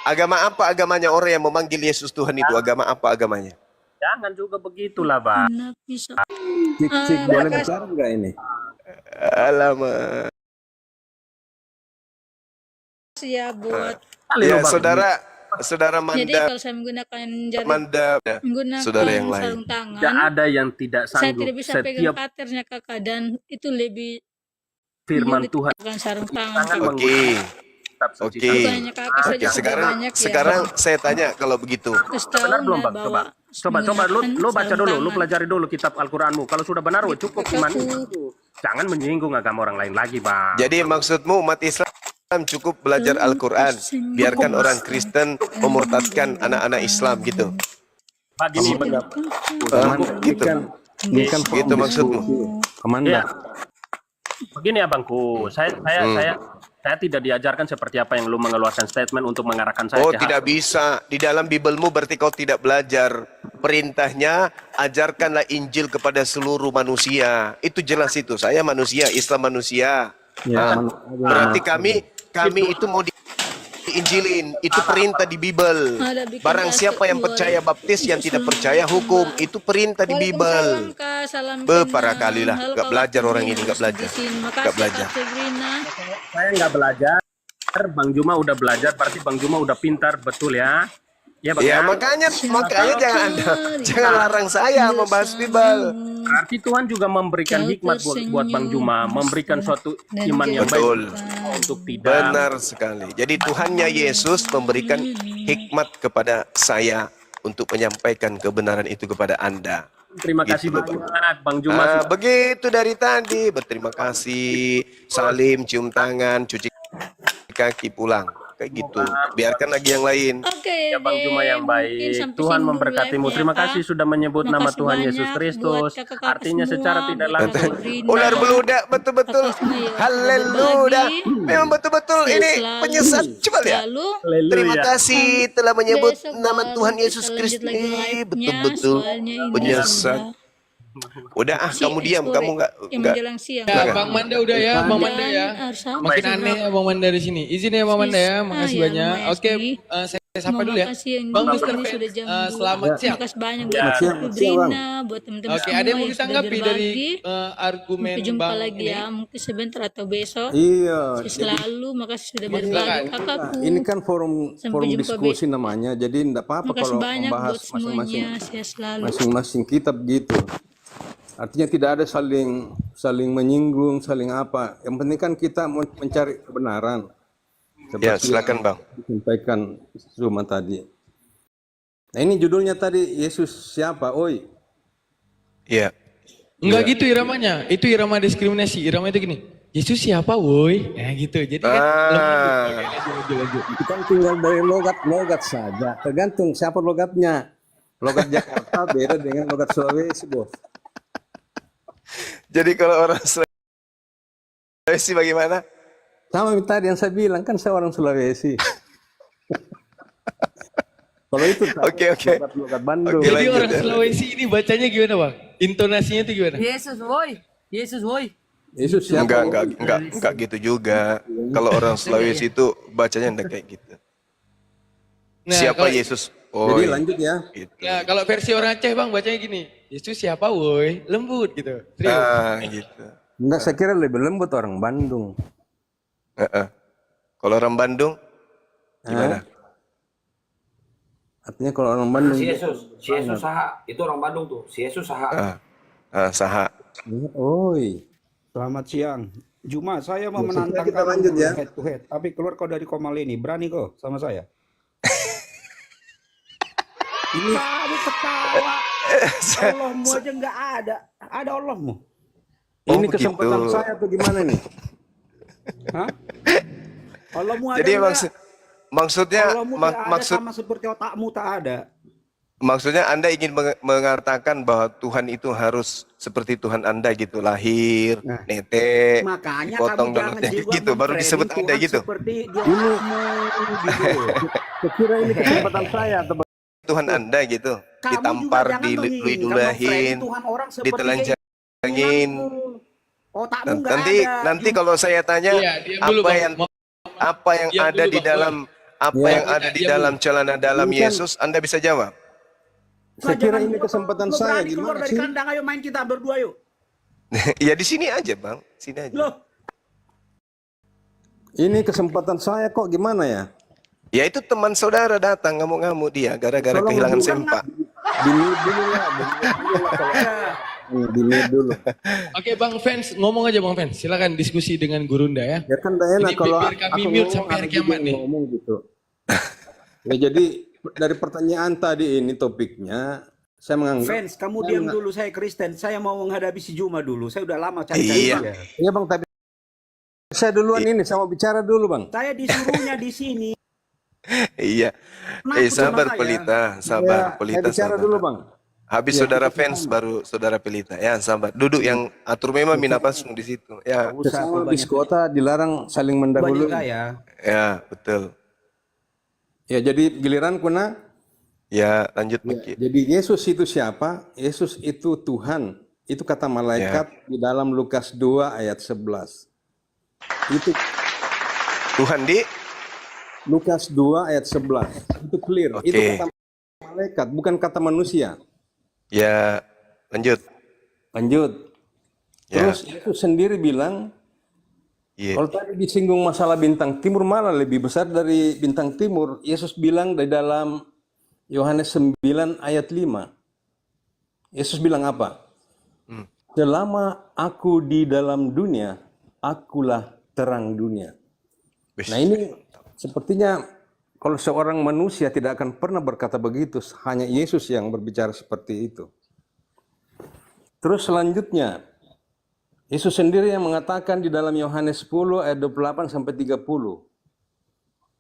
Agama apa agamanya orang yang memanggil Yesus Tuhan itu? Agama apa agamanya? Jangan juga begitulah, Bang. Cik, boleh bicara nggak ini? Alamak. Ya buat Ya, saudara jadi Manda, kalau saya menggunakan jari menggunakan saudara yang lain. sarung tangan, Tidak ada yang tidak saya sanggup. tidak bisa pegang Setiap katernya kakak, dan itu lebih firman menyulit Tuhan bukan sarung tangan. Oke. Bukannya kakak saja sudah Sekarang banyak sekarang ya. saya tanya kalau begitu. benar belum, Bang? Coba lu baca dulu, lu pelajari dulu kitab Al-Qur'anmu. Kalau sudah benar, cukup iman. Jangan menyinggung agama orang lain lagi, Bang. Jadi maksudmu umat Islam cukup belajar Al-Quran, biarkan orang Kristen memurtadkan anak-anak Islam gitu. Begini, Gitu. Gitu maksudmu. Komanda. Begini abangku, saya tidak diajarkan seperti apa yang lu mengeluarkan statement untuk mengarahkan saya. Oh, ke tidak bisa. Di dalam Bibelmu berarti kau tidak belajar. Perintahnya, ajarkanlah Injil kepada seluruh manusia. Itu jelas itu. Saya manusia, Islam manusia. Ya, Berarti kami itu mau diinjilin. Itu perintah di Bibel. Barang siapa yang percaya baptis, yang tidak percaya hukum. Itu perintah di Bibel. Para kali lah. Gak belajar orang ini, gak belajar. Gak belajar. Saya nggak belajar. Bang Juma udah belajar, berarti Bang Juma udah pintar, betul ya? Ya, Bang. Ya, makanya jangan larang saya membahas Bibel. Berarti Tuhan juga memberikan hikmat buat Bang Juma, memberikan suatu iman yang baik untuk tidak. Benar sekali. Jadi Tuhannya Yesus memberikan hikmat kepada saya untuk menyampaikan kebenaran itu kepada Anda. Terima kasih banyak Bang Juma. Begitu dari tadi. Berterima kasih. Salim, cium tangan, cuci kaki, pulang. Kayak gitu. Biarkan lagi yang lain. Oke, Ya Bang Juma yang baik. Tuhan memberkatimu. Terima kasih sudah menyebut nama Tuhan Yesus Kristus. Artinya secara tidak langsung. Ular beludak, betul-betul. Haleluya. Memang betul-betul ini penyesat. Coba lihat. Terima kasih telah menyebut nama Tuhan Yesus Kristus. Betul-betul penyesat. Udah kamu diam, kamu enggak. Ya, Bang Manda udah ya, Bang Manda ya. Makin aneh ya Bang Manda di sini. Izin ya Bang Manda ya, makasih banyak. Oke, saya sapa dulu ya. Bang Mr. Pen, selamat siang. Makasih banyak buat teman-teman. Oke, ada yang mau ditanggapi dari argumen jumpa Bang lagi ini? ya, mungkin sebentar atau besok. Iya. Selalu makasih sudah berbagi kakakku. Ini kan forum diskusi namanya, jadi tidak apa-apa kalau membahas masing-masing kitab gitu. Artinya tidak ada saling menyinggung, saling apa. Yang penting kan kita mencari kebenaran. Ya, silakan Bang. Sampaikan Zuma tadi. Nah, ini judulnya tadi, Yesus siapa? Oi. Iya. Enggak gitu iramanya. Itu irama diskriminasi. Irama itu gini. Yesus siapa, woi? Gitu. Jadi kan Itu kan tinggal dari logat saja. Tergantung siapa logatnya. Logat Jakarta beda dengan logat Sulawesi, Bos. Jadi kalau orang Sulawesi bagaimana? Sama tadi yang saya bilang, kan saya orang Sulawesi. Kalau itu Oke. logat Bandung. Jadi orang Sulawesi ini bacanya gimana, Bang? Intonasinya itu gimana? Yesus woi. Yesus siapa? Enggak gitu juga. Kalau orang Sulawesi itu bacanya enggak kayak gitu. Nah, Siapa Yesus? Oh, jadi lanjut ya. Gitu. Nah, kalau versi orang Aceh Bang bacanya gini. Yesus siapa, woi? Lembut gitu. Gitu. Enggak, saya kira lebih lembut orang Bandung. Kalau orang Bandung gimana? Artinya kalau orang Bandung. Si Yesus saha. Itu orang Bandung tuh. Si Yesus saha. Saha. Oi. Selamat siang. Juma, saya mau menantang kita kamu lanjut ya. head to head. Tapi keluar kau dari Komal ini. Berani kau sama saya? Ini kamu ketawa. Allahmu aja nggak ada. Ada Allahmu. Ini kesempatan saya atau gimana nih? Hah? Allahmu ada. Jadi maksudnya sama seperti otakmu tak ada. Maksudnya Anda ingin mengatakan bahwa Tuhan itu harus seperti Tuhan Anda gitu, lahir, netek, Makanya dipotong dan gitu, baru disebut Anda gitu. Seperti dia gitu. Sekira ini kesempatan saya atau Tuhan Anda gitu, ditampar, diludulahin, ditelanjangin. Nanti kalau saya tanya apa yang ada apa Ya. yang ada di dalam celana dalam Ini kan- Yesus? Anda bisa jawab. Saya kira ini kesempatan Lo saya berani keluar gimana dari sih? kandang, ayo main kita berdua yuk. Ya di sini aja, Bang. Sini aja. Loh, Ini kesempatan saya kok gimana ya? Ya itu teman saudara datang ngamuk-ngamuk dia gara-gara Tolong kehilangan bukan sempak. Di-mute dulu lah, di-mute dulu. Oke Bang Fans, ngomong aja Bang Fans. Silakan diskusi dengan Gurunda ya. Ya kan enak Ini kalau biar kami aku mute ngomong, sampai hari ada juga kiamat yang nih. ngomong gitu. Ya jadi dari pertanyaan tadi ini topiknya, saya menganggap. fans, kamu diam dulu. Saya Kristen. Saya mau menghadapi si Juma dulu. Saya udah lama cari-cari Iya. dia. Iya Bang, tapi saya duluan ini, saya mau bicara dulu Bang. Saya disuruhnya di sini. Iya. Kenapa Sabar sama saya? Pelita, Ya, sabar saya Pelita. bicara Sabar. dulu Bang. Habis Ya, saudara kita fans baru saudara Pelita. Ya, sabar. Duduk yang atur memang minapasung di situ. Ya. Sesama biskota dilarang saling Banyak mendahului. saya. Ya, betul. Ya jadi giliran kuna. Ya, lanjut Miki. Jadi Yesus itu siapa? Yesus itu Tuhan. Itu kata malaikat di dalam Lukas 2 ayat 11. Itu Tuhan di Lukas 2 ayat 11. Itu clear. Oke. Itu kata malaikat, bukan kata manusia. Ya, lanjut. Lanjut. Ya. Terus Yesus sendiri bilang, Iya. kalau tadi disinggung masalah bintang timur malah lebih besar dari bintang timur. Yesus bilang di dalam Yohanes 9 ayat 5. Yesus bilang apa? Selama aku di dalam dunia, akulah terang dunia. Bes. Nah ini sepertinya kalau seorang manusia tidak akan pernah berkata begitu, hanya Yesus yang berbicara seperti itu. Terus selanjutnya, Yesus sendiri yang mengatakan di dalam Yohanes 10 ayat 28 sampai 30.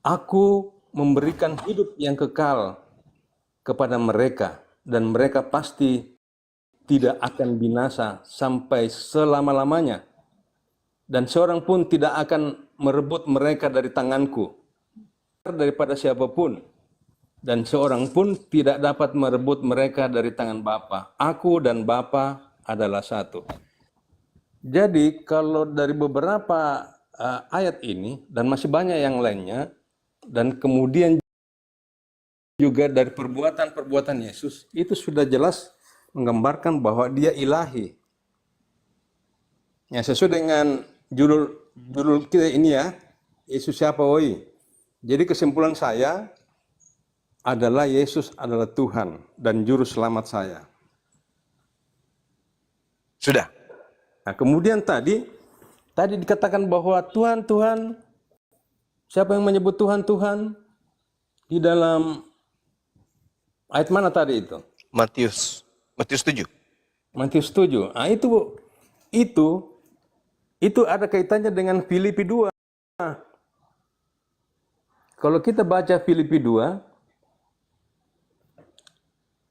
Aku memberikan hidup yang kekal kepada mereka dan mereka pasti tidak akan binasa sampai selama-lamanya. Dan seorang pun tidak akan merebut mereka dari tanganku daripada siapapun. Dan seorang pun tidak dapat merebut mereka dari tangan Bapa. Aku dan Bapa adalah satu. Jadi kalau dari beberapa ayat ini dan masih banyak yang lainnya, dan kemudian juga dari perbuatan-perbuatan Yesus, itu sudah jelas menggambarkan bahwa dia ilahi. Ya, sesuai dengan judul kita ini ya, Yesus siapa woi? Jadi kesimpulan saya adalah Yesus adalah Tuhan dan juru selamat saya. Sudah. Nah, kemudian tadi dikatakan bahwa Tuhan, Tuhan, siapa yang menyebut Tuhan, Tuhan? Di dalam ayat mana tadi itu? Matius 7. Matius 7. Nah, itu ada kaitannya dengan Filipi 2. Kalau kita baca Filipi 2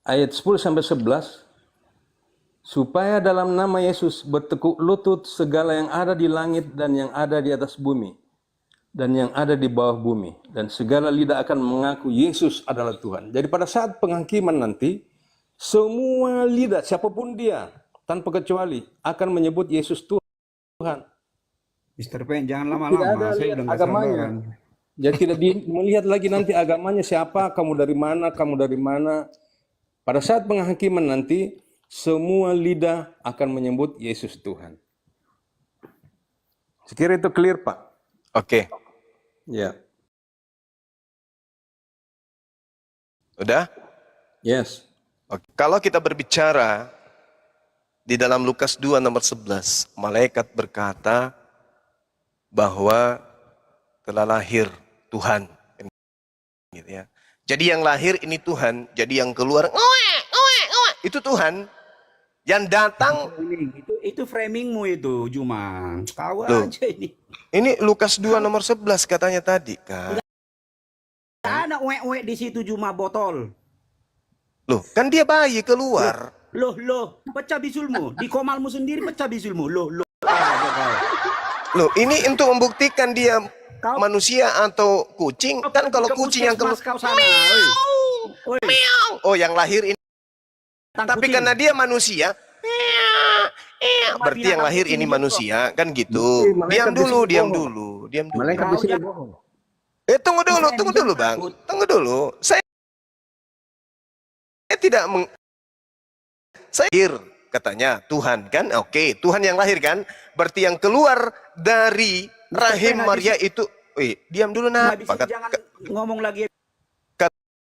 ayat 10 sampai 11, supaya dalam nama Yesus bertekuk lutut segala yang ada di langit dan yang ada di atas bumi dan yang ada di bawah bumi, dan segala lidah akan mengaku Yesus adalah Tuhan. Jadi pada saat penghakiman nanti, semua lidah siapapun dia tanpa kecuali akan menyebut Yesus Tuhan. Mr. Pen, jangan Tidak lama-lama. ada Saya lihat udah nggak agamanya. sabaran. Jadi tidak melihat lagi nanti agamanya siapa, kamu dari mana. Pada saat penghakiman nanti, semua lidah akan menyebut Yesus Tuhan. Sekira itu clear, Pak? Oke. Ya. Udah? Yes. Oke. Kalau kita berbicara di dalam Lukas 2 nomor 11, malaikat berkata bahwa telah lahir Tuhan. Gitu ya. Jadi yang lahir ini Tuhan, jadi yang keluar itu Tuhan. Yang datang Itu framingmu itu, Juma. Tahu Loh. aja ini. ini Lukas 2 nomor 11 katanya tadi kan. Ada uek-uek di situ, Juma, botol. Loh, kan dia bayi keluar. Loh, pecah bisulmu. Di komalmu sendiri pecah bisulmu. Loh. Aja kau. Loh, ini untuk membuktikan dia Kau- manusia atau kucing. Kan kalau Ke kucing yang keluar puskesmas kau sana. Oi. oh yang lahir ini. Tang Tapi kucing. karena dia manusia, berarti yang lahir ini manusia, kan gitu. Malaikat Diam di dulu, sini diam bohong. dulu, diam dulu. Malaikat di Kau sini jangan- bohong. Tunggu dulu Bang. Tunggu dulu. Saya tidak saya lahir katanya Tuhan kan? Oke, Tuhan yang lahir kan? Berarti yang keluar dari rahim Maria itu, diam dulu Jangan ngomong lagi.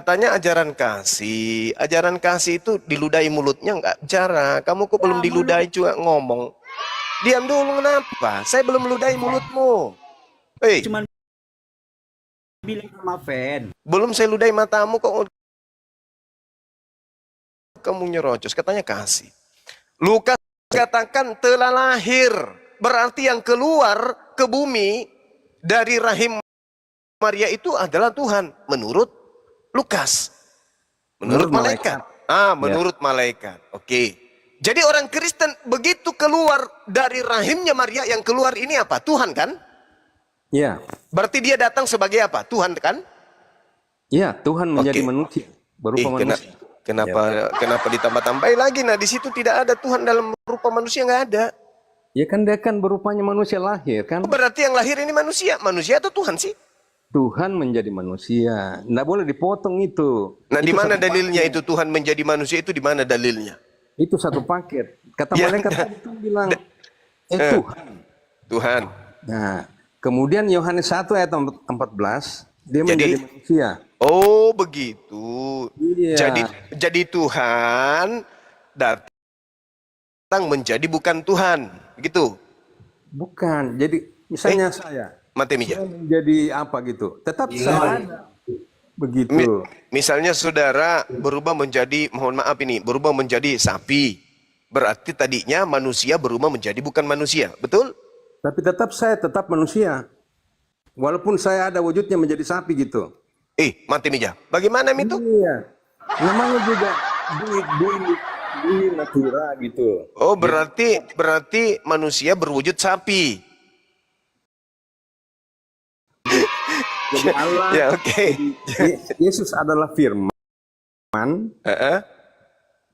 Katanya ajaran kasih itu diludahi mulutnya nggak bicara. Kamu kok belum diludahi juga ngomong? Diam dulu, kenapa? Saya belum meludahi mulutmu. Cuman bilang sama fan. Belum saya ludahi matamu kok kamu nyerocos. Katanya kasih. Lukas katakan telah lahir. Berarti yang keluar ke bumi dari rahim Maria itu adalah Tuhan. Menurut Lukas. Menurut malaikat. Menurut malaikat. Oke. Jadi orang Kristen begitu keluar dari rahimnya Maria, yang keluar ini apa? Tuhan kan? Ya. Berarti dia datang sebagai apa? Tuhan kan? Ya, Tuhan menjadi manusia, berupa manusia. Kenapa ditambah-tambahin lagi? Nah, di situ tidak ada Tuhan dalam rupa manusia, nggak ada. Ya kan dia kan berupanya manusia lahir kan? Berarti yang lahir ini manusia. Manusia atau Tuhan sih? Tuhan menjadi manusia. Nggak boleh dipotong itu. Nah, di mana dalilnya itu Tuhan menjadi manusia itu di mana dalilnya? Itu satu paket. Kata malaikat tadi itu bilang Tuhan. Tuhan. Nah, kemudian Yohanes 1 ayat 14, dia menjadi manusia. Oh, begitu. Iya. Jadi Tuhan datang menjadi bukan Tuhan, begitu? Bukan. Jadi misalnya saya menjadi apa gitu. Tetap saya ada. Begitu. Misalnya saudara berubah menjadi, mohon maaf ini, berubah menjadi sapi. Berarti tadinya manusia berubah menjadi bukan manusia, betul? Tapi saya tetap manusia. Walaupun saya ada wujudnya menjadi sapi gitu. Mati meja. Bagaimana itu? Iya. Namanya juga di natura gitu. Oh, berarti manusia berwujud sapi. Jadi Allah, Yesus adalah firman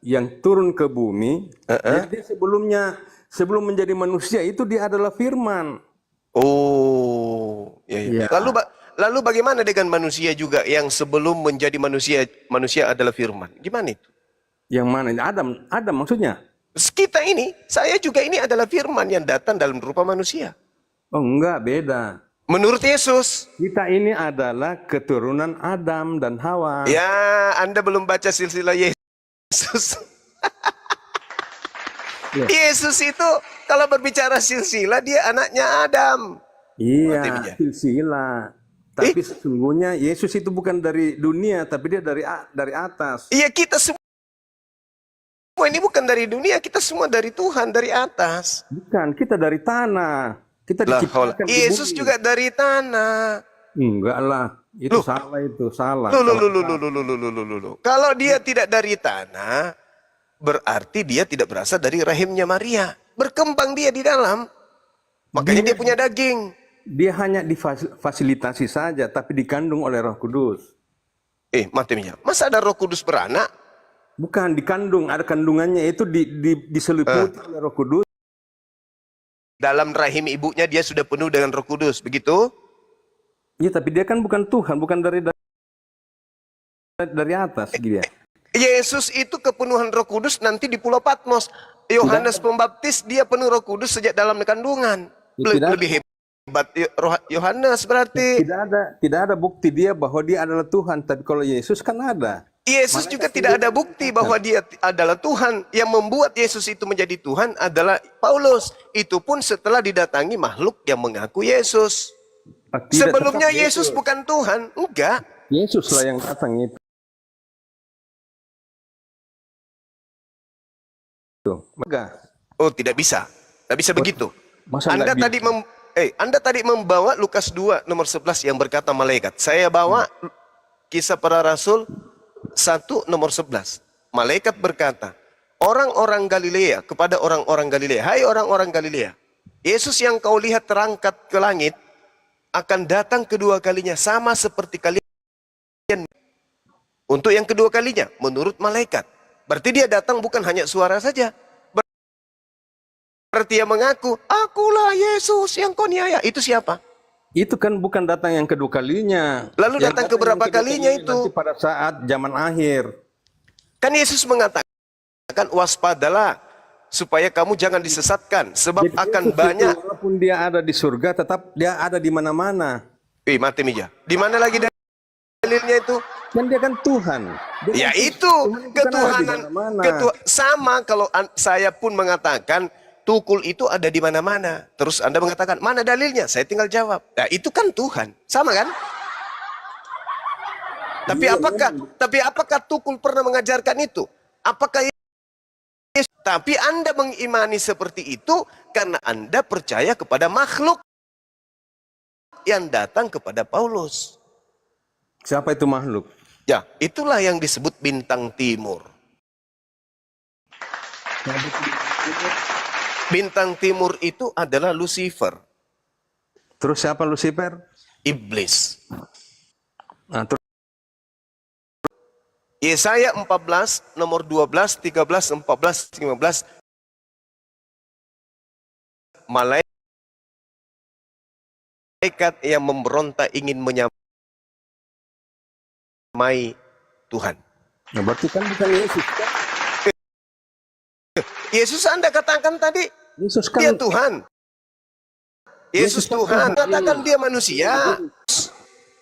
yang turun ke bumi. Jadi sebelum menjadi manusia itu dia adalah firman. Oh, iya. Lalu bagaimana dengan manusia juga yang sebelum menjadi manusia adalah firman? Gimana itu? Yang mana? Adam maksudnya? Kita ini, saya juga ini adalah firman yang datang dalam rupa manusia. Oh enggak, beda. Menurut Yesus, kita ini adalah keturunan Adam dan Hawa. Ya, Anda belum baca silsilah Yesus. Yesus itu kalau berbicara silsilah, dia anaknya Adam. Iya, silsilah. Tapi sesungguhnya Yesus itu bukan dari dunia, tapi dia dari atas. Iya, kita semua ini bukan dari dunia, kita semua dari Tuhan, dari atas. Bukan, kita dari tanah. Kita diciptakan Yesus juga dari tanah. Enggak lah, itu salah. Kalau dia tidak dari tanah, berarti dia tidak berasal dari rahimnya Maria. Berkembang dia di dalam. Makanya dia punya daging. Dia hanya difasilitasi saja, tapi dikandung oleh Roh Kudus. Matinya. Masa ada Roh Kudus beranak? Bukan, dikandung. Ada kandungannya itu diseliputi oleh Roh Kudus. Dalam rahim ibunya dia sudah penuh dengan Roh Kudus, begitu? Iya, tapi dia kan bukan Tuhan, bukan dari atas dia. Yesus itu kepenuhan Roh Kudus nanti di Pulau Patmos. Yohanes Pembaptis dia penuh Roh Kudus sejak dalam kandungan. Lebih hebat Yohanes berarti. Tidak ada bukti dia bahwa dia adalah Tuhan, tapi kalau Yesus kan ada. Yesus juga tidak ada bukti bahwa dia adalah Tuhan. Yang membuat Yesus itu menjadi Tuhan adalah Paulus. Itu pun setelah didatangi makhluk yang mengaku Yesus. Sebelumnya Yesus bukan Tuhan. Enggak. Yesus lah yang datang itu. Enggak. Oh, tidak bisa. Tidak bisa begitu. Anda tadi membawa Lukas 2 nomor 11 yang berkata malaikat. Saya bawa Kisah Para Rasul 1 nomor 11. Malaikat berkata, orang-orang Galilea kepada orang-orang Galilea, hai orang-orang Galilea, Yesus yang kau lihat terangkat ke langit akan datang kedua kalinya sama seperti kalian. Untuk yang kedua kalinya menurut malaikat. Berarti dia datang bukan hanya suara saja. Berarti dia mengaku, akulah Yesus yang kau niaya. Itu siapa? Itu kan bukan datang yang kedua kalinya. Lalu Yang datang yang keberapa kedua kalinya itu? Nanti pada saat zaman akhir. Kan Yesus mengatakan waspadalah supaya kamu jangan disesatkan sebab Jadi akan Yesus itu banyak. walaupun dia ada di surga, tetap dia ada di mana-mana. Mati Mija. Di mana lagi dalilnya itu? Kan dia kan Tuhan. Ya itu Tuhan itu kan ada di ketuhanan. mana-mana. Sama kalau saya pun mengatakan tukul itu ada di mana-mana. Terus Anda mengatakan mana dalilnya? Saya tinggal jawab. Nah, itu kan Tuhan. Sama kan? Tapi apakah tukul pernah mengajarkan itu? Apakah Yesus? Tapi Anda mengimani seperti itu karena Anda percaya kepada makhluk yang datang kepada Paulus. Siapa itu makhluk? Ya, itulah yang disebut bintang timur. Bintang timur itu adalah Lucifer, Terus siapa Lucifer? iblis. Nah, terus Yesaya 14, nomor 12, 13, 14, 15. Malaikat yang memberontak ingin menyamai Tuhan. nah, berarti kan bukan Yesus. Kan? Yesus Anda katakan tadi, Yesus kan dia Tuhan. Yesus kan Tuhan, Tuhan. katakan dia manusia.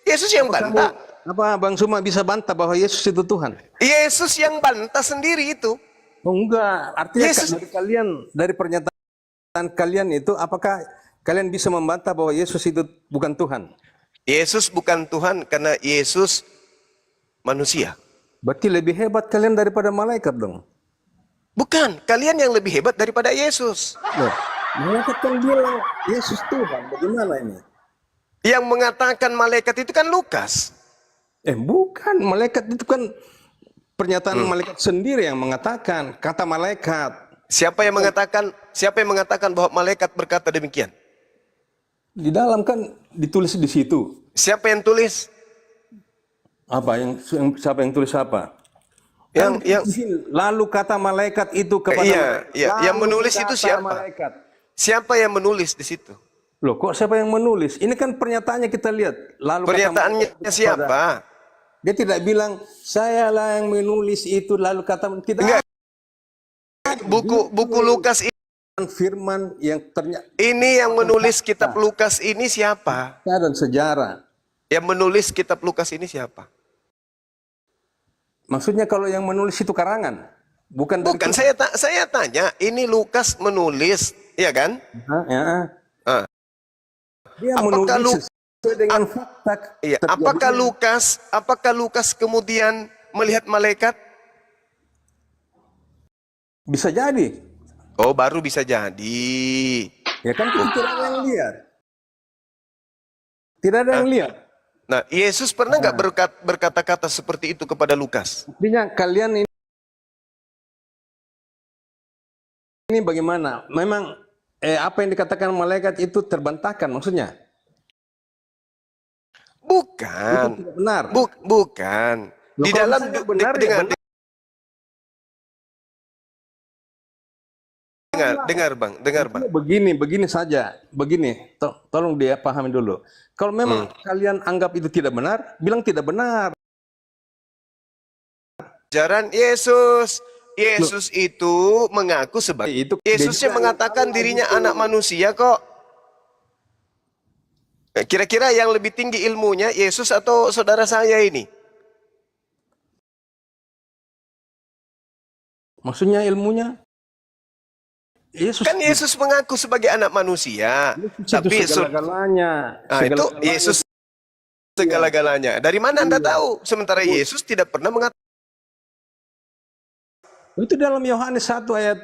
Yesus yang bantah. Apa Bang Suma bisa bantah bahwa Yesus itu Tuhan? Yesus yang bantah sendiri itu. Oh enggak, artinya Yesus- dari kalian, dari pernyataan kalian itu, apakah kalian bisa membantah bahwa Yesus itu bukan Tuhan? Yesus bukan Tuhan karena Yesus manusia. Berarti lebih hebat kalian daripada malaikat dong. Bukan, kalian yang lebih hebat daripada Yesus. Loh, malaikat kan bilang Yesus Tuhan, bagaimana ini? Yang mengatakan malaikat itu kan Lukas. Bukan, malaikat itu kan pernyataan malaikat sendiri yang mengatakan, kata malaikat. Siapa yang mengatakan bahwa malaikat berkata demikian? Di dalam kan ditulis di situ. Siapa yang tulis? Apa siapa yang tulis apa? Yang Lalu kata malaikat itu kepada malaikat. iya, Lalu yang menulis itu kata siapa? Malaikat. Siapa yang menulis di situ? Loh, kok siapa yang menulis? Ini kan pernyataannya kita lihat. Lalu kata Pernyataannya malaikat kepada- siapa? Dia tidak bilang saya lah yang menulis itu lalu kata tidak. Enggak. Buku Lukas Firman yang ternyata ini yang menulis kitab Lukas ini siapa? dan sejarah. Yang menulis kitab Lukas ini siapa? Maksudnya kalau yang menulis itu karangan, bukan dari Bukan, Tuhan. saya tanya, ini Lukas menulis, ya kan? Ya. Ah. Dia Apakah menulis sesuai dengan fakta. Iya, apakah Lukas kemudian melihat malaikat? Bisa jadi. Oh, baru bisa jadi. Ya kan kita tidak ada yang lihat. Tidak ada yang lihat. Nah, Yesus pernah nggak berkata-kata seperti itu kepada Lukas? Artinya kalian ini bagaimana? Memang apa yang dikatakan malaikat itu terbantahkan maksudnya? Bukan. Itu tidak benar. Bukan. Loh, Di kalau dalam misalnya benar, ya benar. dengar Bang. Begini saja. Begini, tolong dia pahami dulu. Kalau memang kalian anggap itu tidak benar, bilang tidak benar. Ajaran Yesus itu mengaku sebagai Yesus yang mengatakan dirinya anak manusia kok. Kira-kira yang lebih tinggi ilmunya Yesus atau saudara saya ini? Maksudnya ilmunya? Yesus Kan Yesus mengaku sebagai anak manusia. Tapi segala-galanya. itu Yesus segala-galanya. Dari mana Anda tahu? Sementara Yesus tidak pernah mengatakan. Itu dalam Yohanes 1 ayat.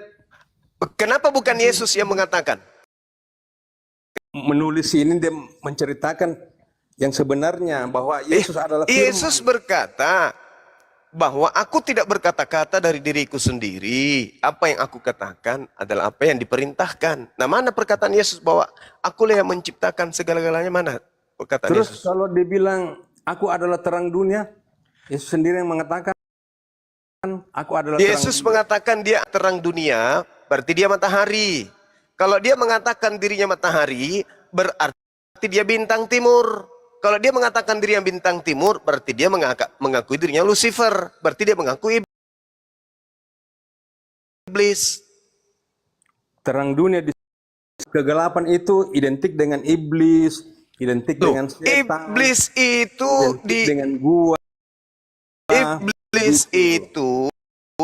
Kenapa bukan Yesus yang mengatakan? Menulis ini dia menceritakan yang sebenarnya bahwa Yesus adalah firman. Yesus berkata bahwa aku tidak berkata-kata dari diriku sendiri. Apa yang aku katakan adalah apa yang diperintahkan. Nah, mana perkataan Yesus bahwa akulah yang menciptakan segala-galanya? Mana perkataan Terus Yesus? kalau dia bilang aku adalah terang dunia, Yesus sendiri yang mengatakan aku adalah Yesus terang mengatakan dia terang dunia, berarti dia matahari. Kalau dia mengatakan dirinya matahari, berarti dia bintang timur. Kalau dia mengatakan diri yang bintang timur, berarti dia mengakui dirinya Lucifer. Berarti dia mengaku iblis. Terang dunia di kegelapan itu identik dengan iblis, identik dengan setan. Iblis itu dengan gua. Iblis itu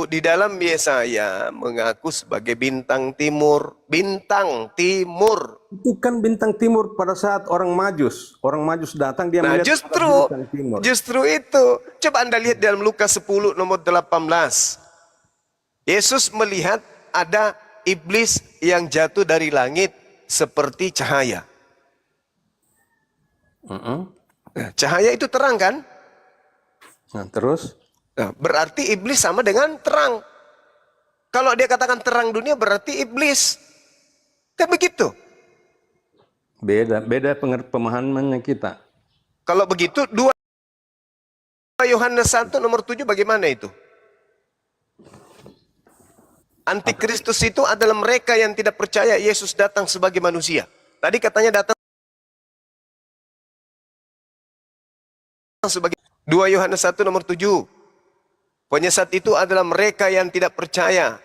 di dalam Yesaya mengaku sebagai bintang timur. Bintang timur. Itu kan bintang timur pada saat orang Majus datang dia Nah, melihat bintang timur. justru itu. Coba Anda lihat dalam Lukas 10 nomor 18. Yesus melihat ada iblis yang jatuh dari langit seperti cahaya. Nah, cahaya itu terang kan? Nah, terus? Nah, berarti iblis sama dengan terang. Kalau dia katakan terang dunia berarti iblis. Kan begitu. Beda pemahamannya kita. Kalau begitu 2 Yohanes 1 nomor 7 bagaimana itu? Antikristus itu adalah mereka yang tidak percaya Yesus datang sebagai manusia. Tadi katanya datang sebagai 2 Yohanes 1 nomor 7. Penyesat itu adalah mereka yang tidak percaya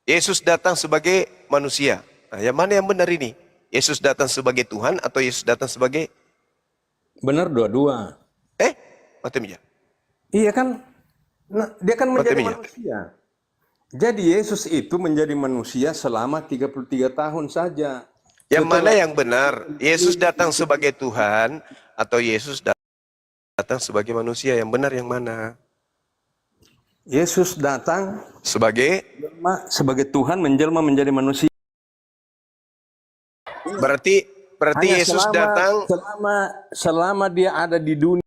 Yesus datang sebagai manusia. Nah, yang mana yang benar ini? Yesus datang sebagai Tuhan atau Yesus datang sebagai... Benar dua-dua. Macam ya? Iya kan? Nah, dia kan menjadi Matemia. manusia. Jadi Yesus itu menjadi manusia selama 33 tahun saja. Yang mana yang benar? Yesus datang sebagai Tuhan atau Yesus datang sebagai manusia? Yang benar yang mana? Yesus datang Sebagai? sebagai Tuhan menjelma menjadi manusia. Berarti Hanya Yesus datang selama dia ada di dunia.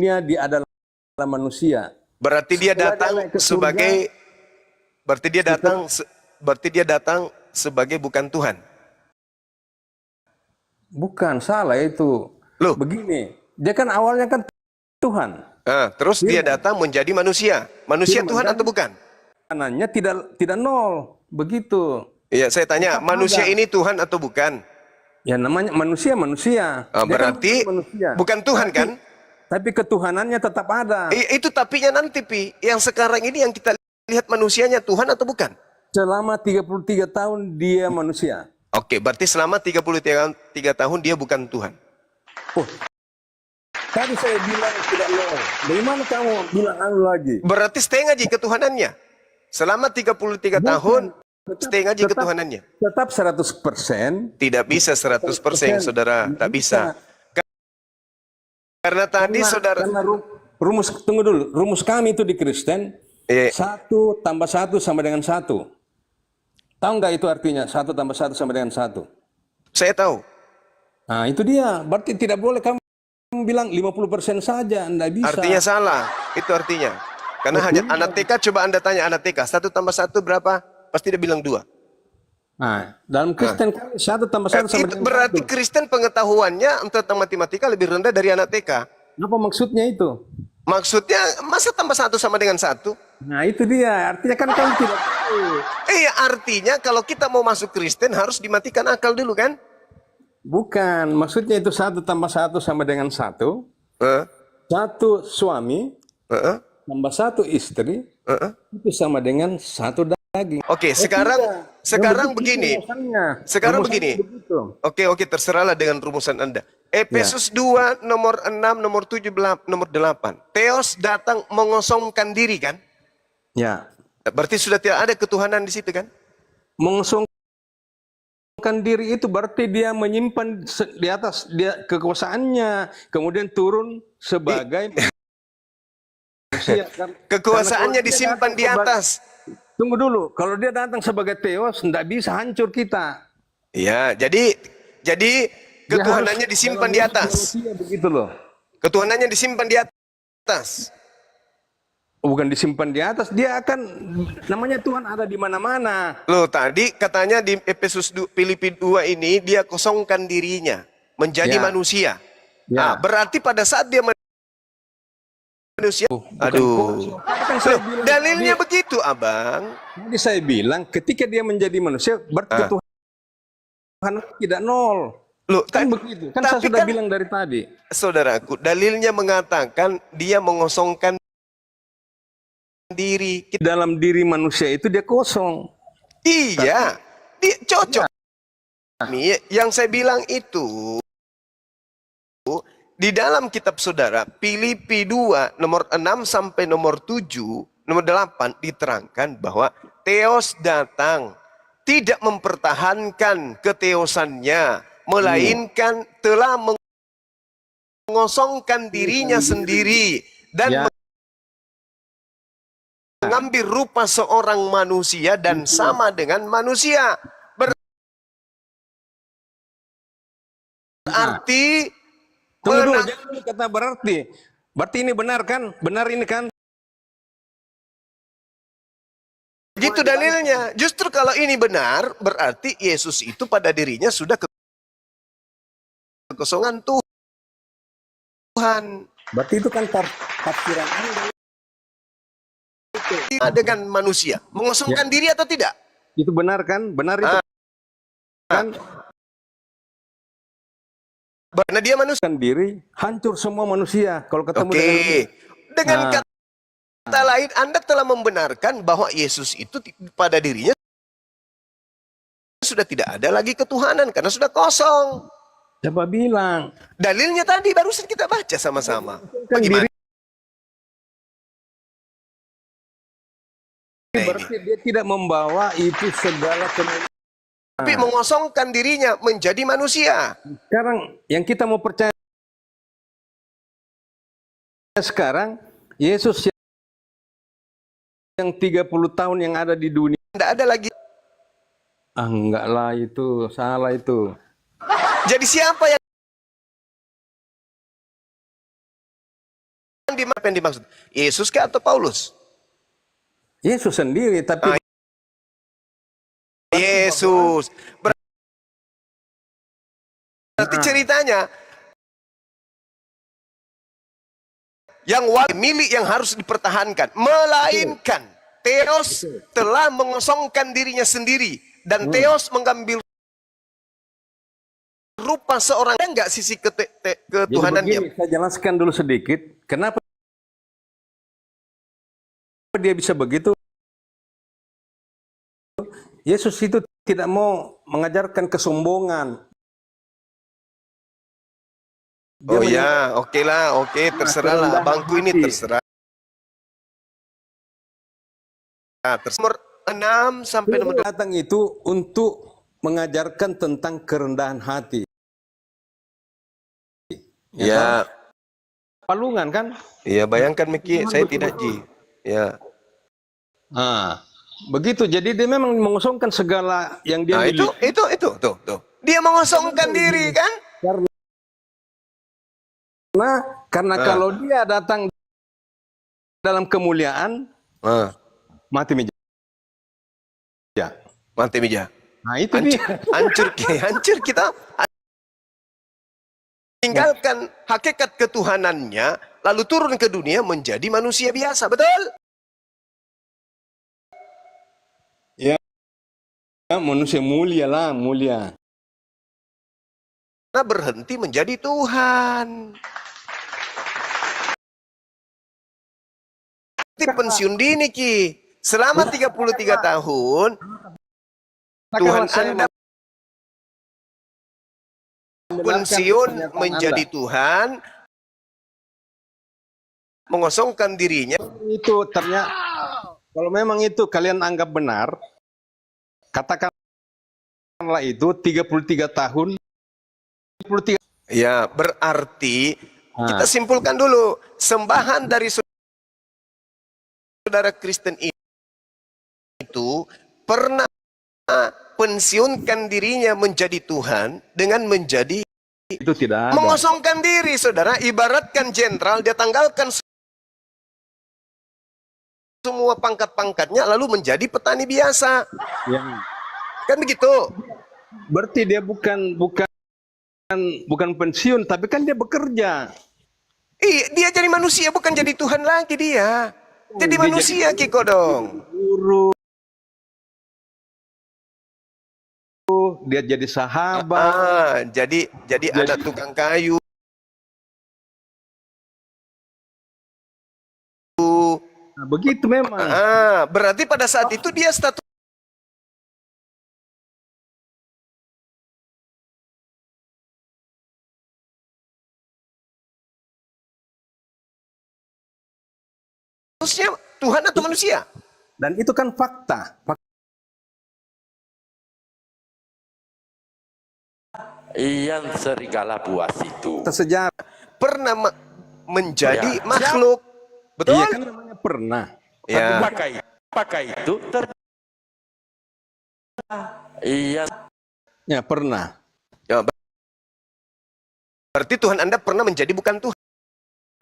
Dia adalah manusia. Berarti dia datang sebagai sebagai bukan Tuhan. Bukan, salah itu. Loh. Begini, dia kan awalnya kan Tuhan. Terus dia datang menjadi manusia. Manusia Tuhan atau bukan? Kanannya tidak nol, begitu. Iya, saya tanya, manusia ini Tuhan atau bukan? Ya namanya manusia. Dia Berarti kan manusia. bukan Tuhan kan? Tapi ketuhanannya tetap ada. Itu tapinya nanti, Pi. Yang sekarang ini yang kita lihat manusianya Tuhan atau bukan? Selama 33 tahun dia manusia. Oke, berarti selama 33 tahun dia bukan Tuhan. Oh, tadi saya bilang tidak nol. Bagaimana kamu bilang lagi? Berarti setengah aja ketuhanannya. Selama 33 tahun, setengah aja ketuhanannya. Tetap 100%. Tidak bisa 100%, saudara. Tak bisa. Karena tadi saudara... Karena tunggu dulu. Rumus kami itu di Kristen, 1 tambah 1 sama dengan 1. Tahu nggak itu artinya? 1 tambah 1 sama dengan 1. Saya tahu. Nah itu dia. Berarti tidak boleh kamu bilang 50% saja. Nggak bisa. Artinya salah. Itu artinya. Karena hanya anak TK, coba Anda tanya anak TK. 1 tambah 1 berapa? Pasti dia bilang 2. Nah, dalam Kristen 1 tambah 1 sama Itu dengan berarti 1. Kristen pengetahuannya tentang matematika lebih rendah dari anak TK. Apa maksudnya itu? Maksudnya, masa tambah 1 sama dengan 1? Nah itu dia. Artinya kan kamu tidak tahu. Artinya kalau kita mau masuk Kristen harus dimatikan akal dulu kan? Bukan. Maksudnya itu 1 tambah 1 sama dengan 1. 1 suami tambah 1 istri itu sama dengan 1 daging. Oke, sekarang begini. Sekarang begini. Oke, terserahlah dengan rumusan Anda. Efesus 2 nomor 6, nomor 7, nomor 8. Theos datang mengosongkan diri kan? Ya. Berarti sudah tidak ada ketuhanan di situ kan? Mengosongkan diri itu berarti dia menyimpan di atas dia kekuasaannya, kemudian turun sebagai manusia. Kekuasaannya disimpan di atas. Tunggu dulu, kalau dia datang sebagai Theos, tidak bisa hancur kita. Iya, jadi ketuhanannya disimpan di atas. Begitu loh. Ketuhanannya disimpan di atas. Bukan disimpan di atas, dia akan namanya Tuhan ada di mana-mana. Loh, tadi katanya di Efesus Filipi 2 ini dia kosongkan dirinya menjadi manusia. Ya. Berarti pada saat dia manusia. Aduh. Loh, dalilnya begitu, Abang. Jadi saya bilang ketika dia menjadi manusia berarti Tuhan tidak nol. Loh, Kan begitu. Kan saya tapi sudah kan, bilang dari tadi. saudaraku, dalilnya mengatakan dia mengosongkan diri. Dalam diri manusia itu dia kosong. Iya, dia cocok. Nih, yang saya bilang itu di dalam kitab saudara Filipi 2 nomor 6 sampai nomor 7, nomor 8 diterangkan bahwa Theos datang tidak mempertahankan keteosannya, melainkan telah mengosongkan dirinya sendiri dan mengambil rupa seorang manusia dan sama dengan manusia. Berarti Tunggu dulu, jangan dulu kata berarti. Berarti ini benar kan? Benar ini kan? gitu dalilnya. Justru kalau ini benar, berarti Yesus itu pada dirinya sudah kekosongan Tuhan. Berarti itu kan tafsiran Anda. Dengan manusia mengosongkan diri atau tidak? Itu benar kan? Benar itu kan? Karena dia manusia. Diri hancur semua manusia kalau ketemu dengan kata lain, Anda telah membenarkan bahwa Yesus itu pada dirinya sudah tidak ada lagi ketuhanan karena sudah kosong. Siapa bilang? Dalilnya tadi barusan kita baca sama-sama. Bagaimana? Berarti dia tidak membawa itu segala kemuliaan. Tapi mengosongkan dirinya menjadi manusia. Sekarang yang kita mau percaya sekarang Yesus yang 30 tahun yang ada di dunia. Tidak ada lagi. Enggak lah, itu salah itu. Jadi siapa yang dimaksud? Yesus kah atau Paulus? Yesus sendiri, tapi Yesus. Berarti ceritanya yang milik yang harus dipertahankan, melainkan Theos telah mengosongkan dirinya sendiri dan Theos mengambil rupa seorang. Ada nggak sisi ketuhanannya? Saya jelaskan dulu sedikit. Kenapa dia bisa begitu? Yesus itu tidak mau mengajarkan kesombongan. Oh ya, oke lah, oke, terserah lah, abangku ini terserah. Nomor 6 sampai nomor 2. Datang itu untuk mengajarkan tentang kerendahan hati. Ya. Palungan kan? Iya, bayangkan Miki, saya tidak Ji. Ya. Begitu. Jadi dia memang mengosongkan segala yang dia miliki. Tuh. Dia mengosongkan diri kan? Karena kalau dia datang dalam kemuliaan, mati meja. Mati meja. Nah, itu dia. Hancur kita. Tinggalkan hakikat ketuhanannya, lalu turun ke dunia menjadi manusia biasa, betul? Ya, manusia mulia lah, mulia. Karena berhenti menjadi Tuhan. Pensiun dini Ki. Selama 33 tahun Tuhan Anda pensiun menjadi Tuhan, mengosongkan dirinya. Itu ternyata kalau memang itu kalian anggap benar, katakanlah itu 33 tahun. 33. Ya, berarti kita simpulkan dulu, sembahan dari saudara Kristen itu pernah pensiunkan dirinya menjadi Tuhan dengan menjadi itu tidak ada. Mengosongkan diri, saudara. Ibaratkan jenderal, dia tanggalkan semua pangkat-pangkatnya lalu menjadi petani biasa. Ya. Kan begitu? Berarti dia bukan pensiun, tapi kan dia bekerja. Iya, dia jadi manusia bukan jadi Tuhan lagi dia. Jadi manusia Kiko dong. Guru, dia jadi sahabat. Jadi ada tukang kayu. Nah, begitu memang. Berarti pada saat itu dia status statusnya Tuhan atau manusia? Dan itu kan fakta. Yang serigala buas itu Sejarah. Pernah menjadi makhluk. Betul? Iya kan namanya pernah. Ya. apakah itu iya Ya pernah. Ya, berarti Tuhan Anda pernah menjadi bukan Tuhan.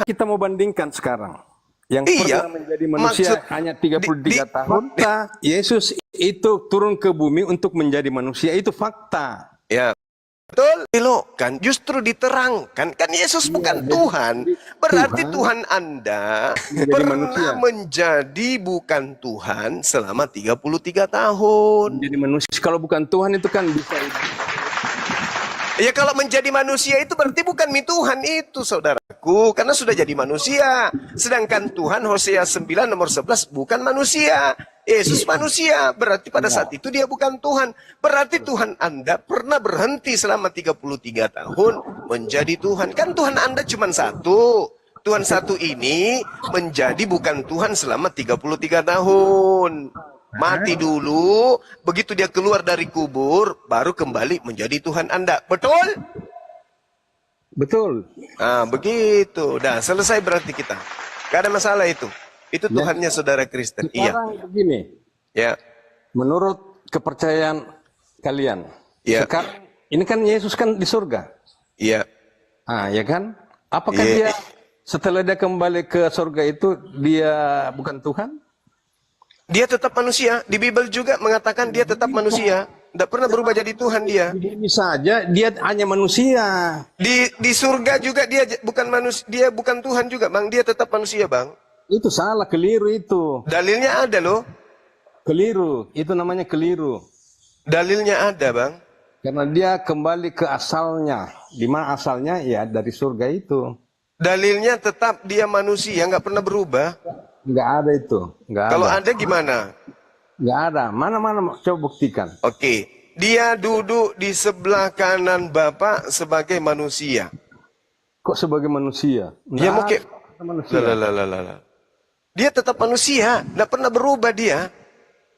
Kita mau bandingkan sekarang. Yang Iya. pernah menjadi manusia hanya 33 tahun. Yesus itu turun ke bumi untuk menjadi manusia. Itu fakta. Ya. Betul, kan justru diterangkan kan Yesus bukan Tuhan, berarti Tuhan Anda pernah menjadi bukan Tuhan selama 33 tahun. Menjadi manusia kalau bukan Tuhan itu kan bisa. Ya kalau menjadi manusia itu berarti bukan Tuhan itu saudaraku, karena sudah jadi manusia. Sedangkan Tuhan Hosea 9 nomor 11 bukan manusia. Yesus manusia, berarti pada saat itu dia bukan Tuhan. Berarti Tuhan Anda pernah berhenti selama 33 tahun menjadi Tuhan. Kan Tuhan Anda cuma satu. Tuhan satu ini menjadi bukan Tuhan selama 33 tahun. Mati dulu, begitu dia keluar dari kubur, baru kembali menjadi Tuhan Anda. Betul? Betul. Nah, begitu. Udah, selesai berarti kita. Gak ada masalah itu. Itu Tuhannya saudara Kristen. Sekarang begini. Ya. Menurut kepercayaan kalian. Ya. Sekarang ini kan Yesus kan di surga. Iya. Ah, ya kan? Apakah dia setelah dia kembali ke surga itu dia bukan Tuhan? Dia tetap manusia. Di Bible juga mengatakan dia tetap manusia. Tidak pernah berubah jadi Tuhan dia. Bisa aja dia hanya manusia. Di surga juga dia bukan manusia. Dia bukan Tuhan juga, Bang. Dia tetap manusia, Bang. Itu salah, keliru itu. Dalilnya ada loh. Keliru, itu namanya keliru. Dalilnya ada, Bang. Karena dia kembali ke asalnya. Di mana asalnya? Ya dari surga itu. Dalilnya tetap dia manusia, nggak pernah berubah. Nggak ada itu. Nggak Kalau ada. ada gimana? Nggak ada. Mana-mana coba buktikan. Oke. Dia duduk di sebelah kanan Bapak sebagai manusia. Kok sebagai manusia? Ya mungkin. Manusia. Lah. Dia tetap manusia, nggak pernah berubah dia.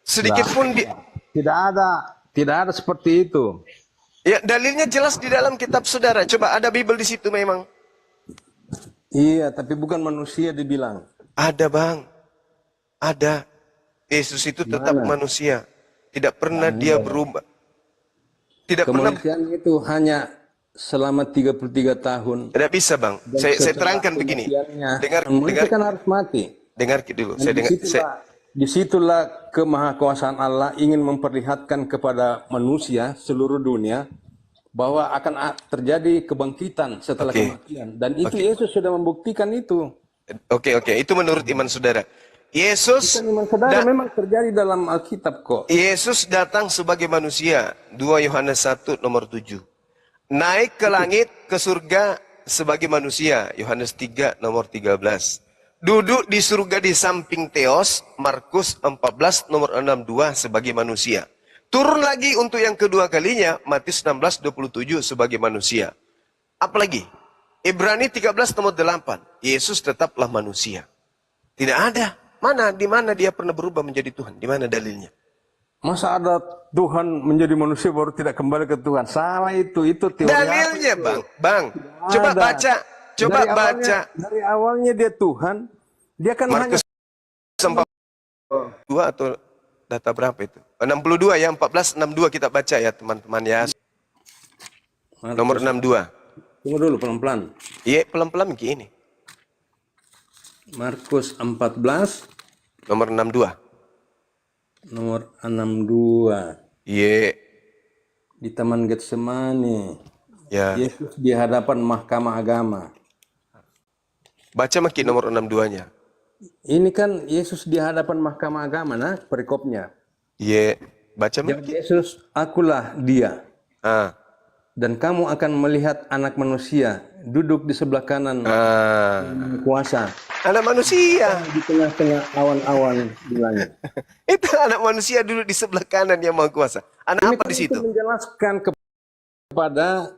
Sedikit pun dia. Tidak ada seperti itu. Ya, dalilnya jelas di dalam kitab saudara. Coba ada Bible di situ memang. Iya, tapi bukan manusia dibilang. Ada, Bang. Ada. Yesus itu tetap manusia. Tidak pernah dia berubah. Tidak pernah. Kemanusiaan itu hanya selama 33 tahun. Tidak bisa, Bang. Saya terangkan begini. Dengar kan harus mati. Dengar dulu. Disitulah kemahakuasaan Allah ingin memperlihatkan kepada manusia seluruh dunia bahwa akan terjadi kebangkitan setelah kematian. Dan itu Yesus sudah membuktikan itu. Oke. Itu menurut iman saudara. Yesus iman saudara memang terjadi dalam Alkitab kok. Yesus datang sebagai manusia. 2 Yohanes 1 nomor 7. Naik ke langit, ke surga sebagai manusia. Yohanes 3 nomor 13. Duduk di surga di samping Theos, Markus 14 nomor 62 sebagai manusia. Turun lagi untuk yang kedua kalinya, Matius 16:27 sebagai manusia. Apalagi? Ibrani 13 nomor 8, Yesus tetaplah manusia. Tidak ada. Di mana dia pernah berubah menjadi Tuhan? Di mana dalilnya? Masa ada Tuhan menjadi manusia baru tidak kembali ke Tuhan? Salah itu teori. Dalilnya, Bang. Coba baca. Dari awalnya dia Tuhan, dia kan Markus 42 atau data berapa itu? 62 ya, 1462 kita baca ya teman-teman ya. Nomor 62. Tunggu dulu pelan-pelan. Iya, pelan-pelan begini. Markus 14 nomor 62. Nomor 62. Iya. Di Taman Getsemani. Ya. Yesus di hadapan mahkamah agama. Baca makin nomor 62-nya. Ini kan Yesus di hadapan mahkamah agama, nah perikopnya. Iya, baca Jawab makin. Yesus, akulah dia. Ah. Dan kamu akan melihat anak manusia duduk di sebelah kanan kuasa Anak manusia. di tengah-tengah awan-awan di langit. Itu anak manusia duduk di sebelah kanan yang Maha Kuasa. Anak apa di situ? Itu menjelaskan kepada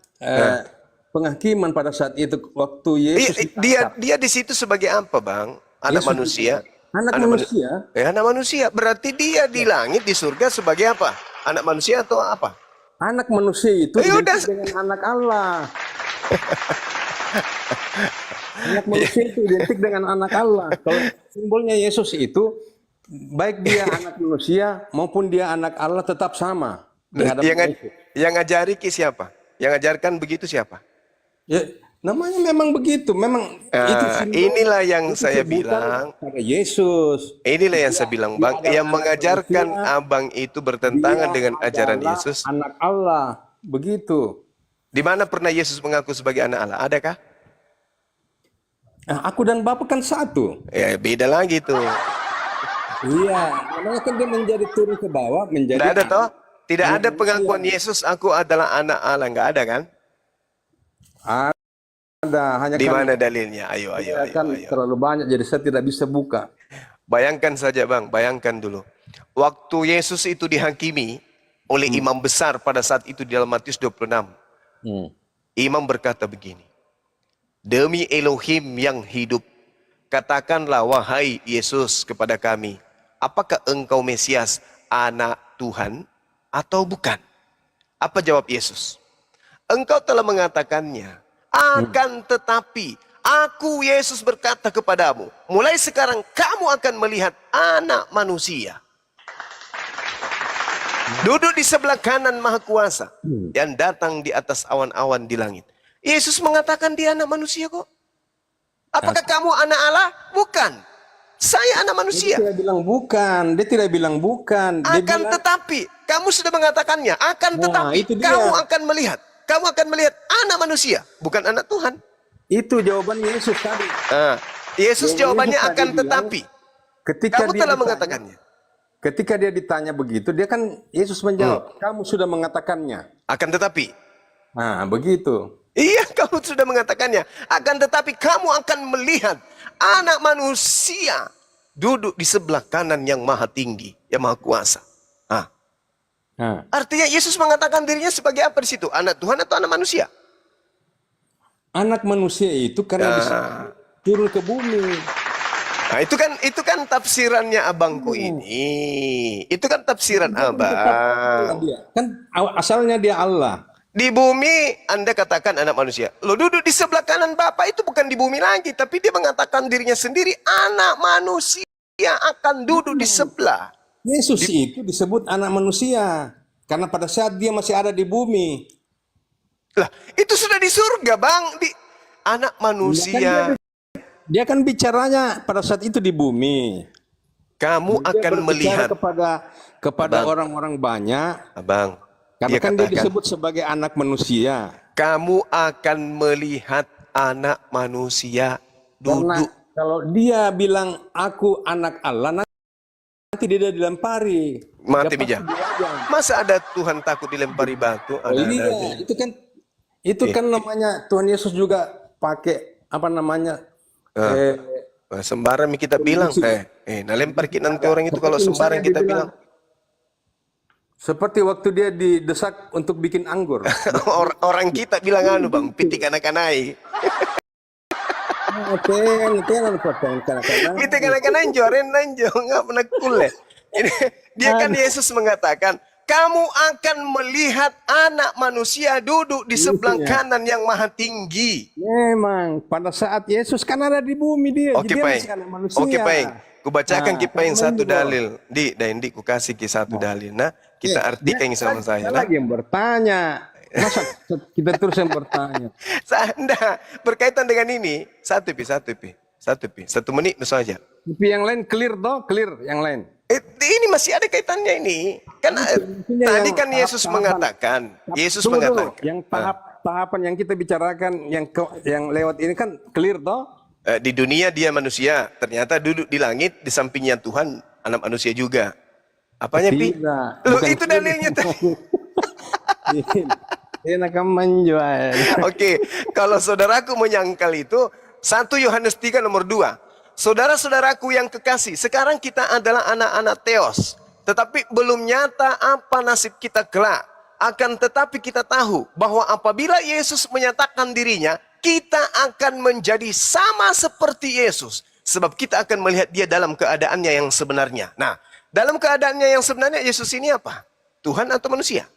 penghakiman pada saat itu waktu Yesus Dia di situ sebagai apa, Bang? Anak Yesus manusia. anak manusia. Anak manusia. Berarti dia di langit, di surga sebagai apa? Anak manusia atau apa? Anak manusia itu identik dengan anak Allah. Anak manusia itu identik dengan anak Allah. Kalau simbolnya Yesus itu, baik dia anak manusia maupun dia anak Allah tetap sama. Yang ngajari siapa? Yang ngajarkan begitu siapa? Ya, namanya memang begitu. Memang itu inilah yang saya bilang. Pada Yesus. Inilah yang saya bilang, Bang. Yang mengajarkan abang itu bertentangan dengan ajaran Yesus. Anak Allah. Begitu. Di mana pernah Yesus mengaku sebagai anak Allah? Adakah? Nah, aku dan Bapa kan satu. Ya, beda lagi tuh. Iya, namanya kan dia menjadi turun ke bawah, menjadi. Tidak ada toh? Tidak ada pengakuan Yesus, aku adalah anak Allah. Nggak ada kan? Ada, hanya Di kan, mana dalilnya? Ayo. terlalu banyak, jadi saya tidak bisa buka. Bayangkan saja, Bang. Bayangkan dulu. Waktu Yesus itu dihakimi oleh imam besar pada saat itu di dalam Matius 26. Imam berkata begini. Demi Elohim yang hidup, katakanlah wahai Yesus kepada kami, apakah engkau Mesias, anak Tuhan atau bukan? Apa jawab Yesus? Engkau telah mengatakannya. Akan tetapi aku Yesus berkata kepadamu, mulai sekarang kamu akan melihat anak manusia duduk di sebelah kanan Maha Kuasa yang datang di atas awan-awan di langit. Yesus mengatakan dia anak manusia kok. Apakah kamu anak Allah? Bukan. Saya anak manusia. Dia tidak bilang bukan. Dia tidak bilang bukan. Dia akan bilang, tetapi kamu sudah mengatakannya. Akan tetapi kamu akan melihat. Kamu akan melihat anak manusia, bukan anak Tuhan. itu jawaban Yesus tadi. Yesus jawabannya Yesus akan tadi tetapi. Ketika Kamu dia telah ditanya, mengatakannya. Ketika dia ditanya begitu, dia kan Yesus menjawab, kamu sudah mengatakannya. Akan tetapi. Nah, begitu. Iya, kamu sudah mengatakannya. Akan tetapi kamu akan melihat anak manusia duduk di sebelah kanan yang maha tinggi, yang maha kuasa. Artinya Yesus mengatakan dirinya sebagai apa di situ? Anak Tuhan atau anak manusia? Anak manusia itu karena bisa turun ke bumi. Nah, itu kan tafsirannya abangku ini. Itu kan tafsiran abang. Kan asalnya dia Allah. Di bumi Anda katakan anak manusia. Lo duduk di sebelah kanan Bapak itu bukan di bumi lagi, tapi dia mengatakan dirinya sendiri anak manusia akan duduk di sebelah. Yesus itu disebut anak manusia karena pada saat dia masih ada di bumi. Lah, itu sudah di surga, Bang. Di anak manusia. Dia kan bicaranya pada saat itu di bumi. Kamu akan melihat kepada orang-orang banyak. Abang, karena kan dia disebut sebagai anak manusia. Kamu akan melihat anak manusia duduk. Karena kalau dia bilang aku anak Allah, nanti dia dilempari. Mati bija. Masa ada Tuhan takut dilempari batu? Itu kan namanya Tuhan Yesus juga pakai apa namanya? Sembarang kita bilang, lempar kita nanti orang itu kalau sembarang kita bilang. Seperti waktu dia didesak untuk bikin anggur. Orang kita bilang anu Bang, pitik anak-anai. Pitik anak-anai joren nanjo, nggak pernah kule. Dia kan Yesus mengatakan, kamu akan melihat anak manusia duduk di sebelah kanan yang maha tinggi. Memang pada saat Yesus kan ada di bumi dia. Oke, Paing. Oke, Paing. Kubacakan Paing satu dalil. Di ku kasih satu dalil. Nah, kita artikan sama saya. Lagi yang bertanya. Masa kita terus yang bertanya? Nah, berkaitan dengan ini, satu menit saja. Tapi yang lain clear yang lain. Ini masih ada kaitannya ini. Kan tadi kan Yesus mengatakan, yang tahapan yang kita bicarakan yang lewat ini kan clear toh? Di dunia dia manusia, ternyata duduk di langit di sampingnya Tuhan, anak manusia juga. Apanya, Pi? Tidak, Loh, bukan itu dalilnya tadi. Enak menjual. Oke, kalau saudaraku menyangkal itu, 1 Yohanes 3 nomor 2. Saudara-saudaraku yang kekasih, sekarang kita adalah anak-anak Theos. Tetapi belum nyata apa nasib kita kelak. Akan tetapi kita tahu bahwa apabila Yesus menyatakan dirinya, kita akan menjadi sama seperti Yesus. Sebab kita akan melihat dia dalam keadaannya yang sebenarnya. Nah, dalam keadaannya yang sebenarnya Yesus ini apa? Tuhan atau manusia?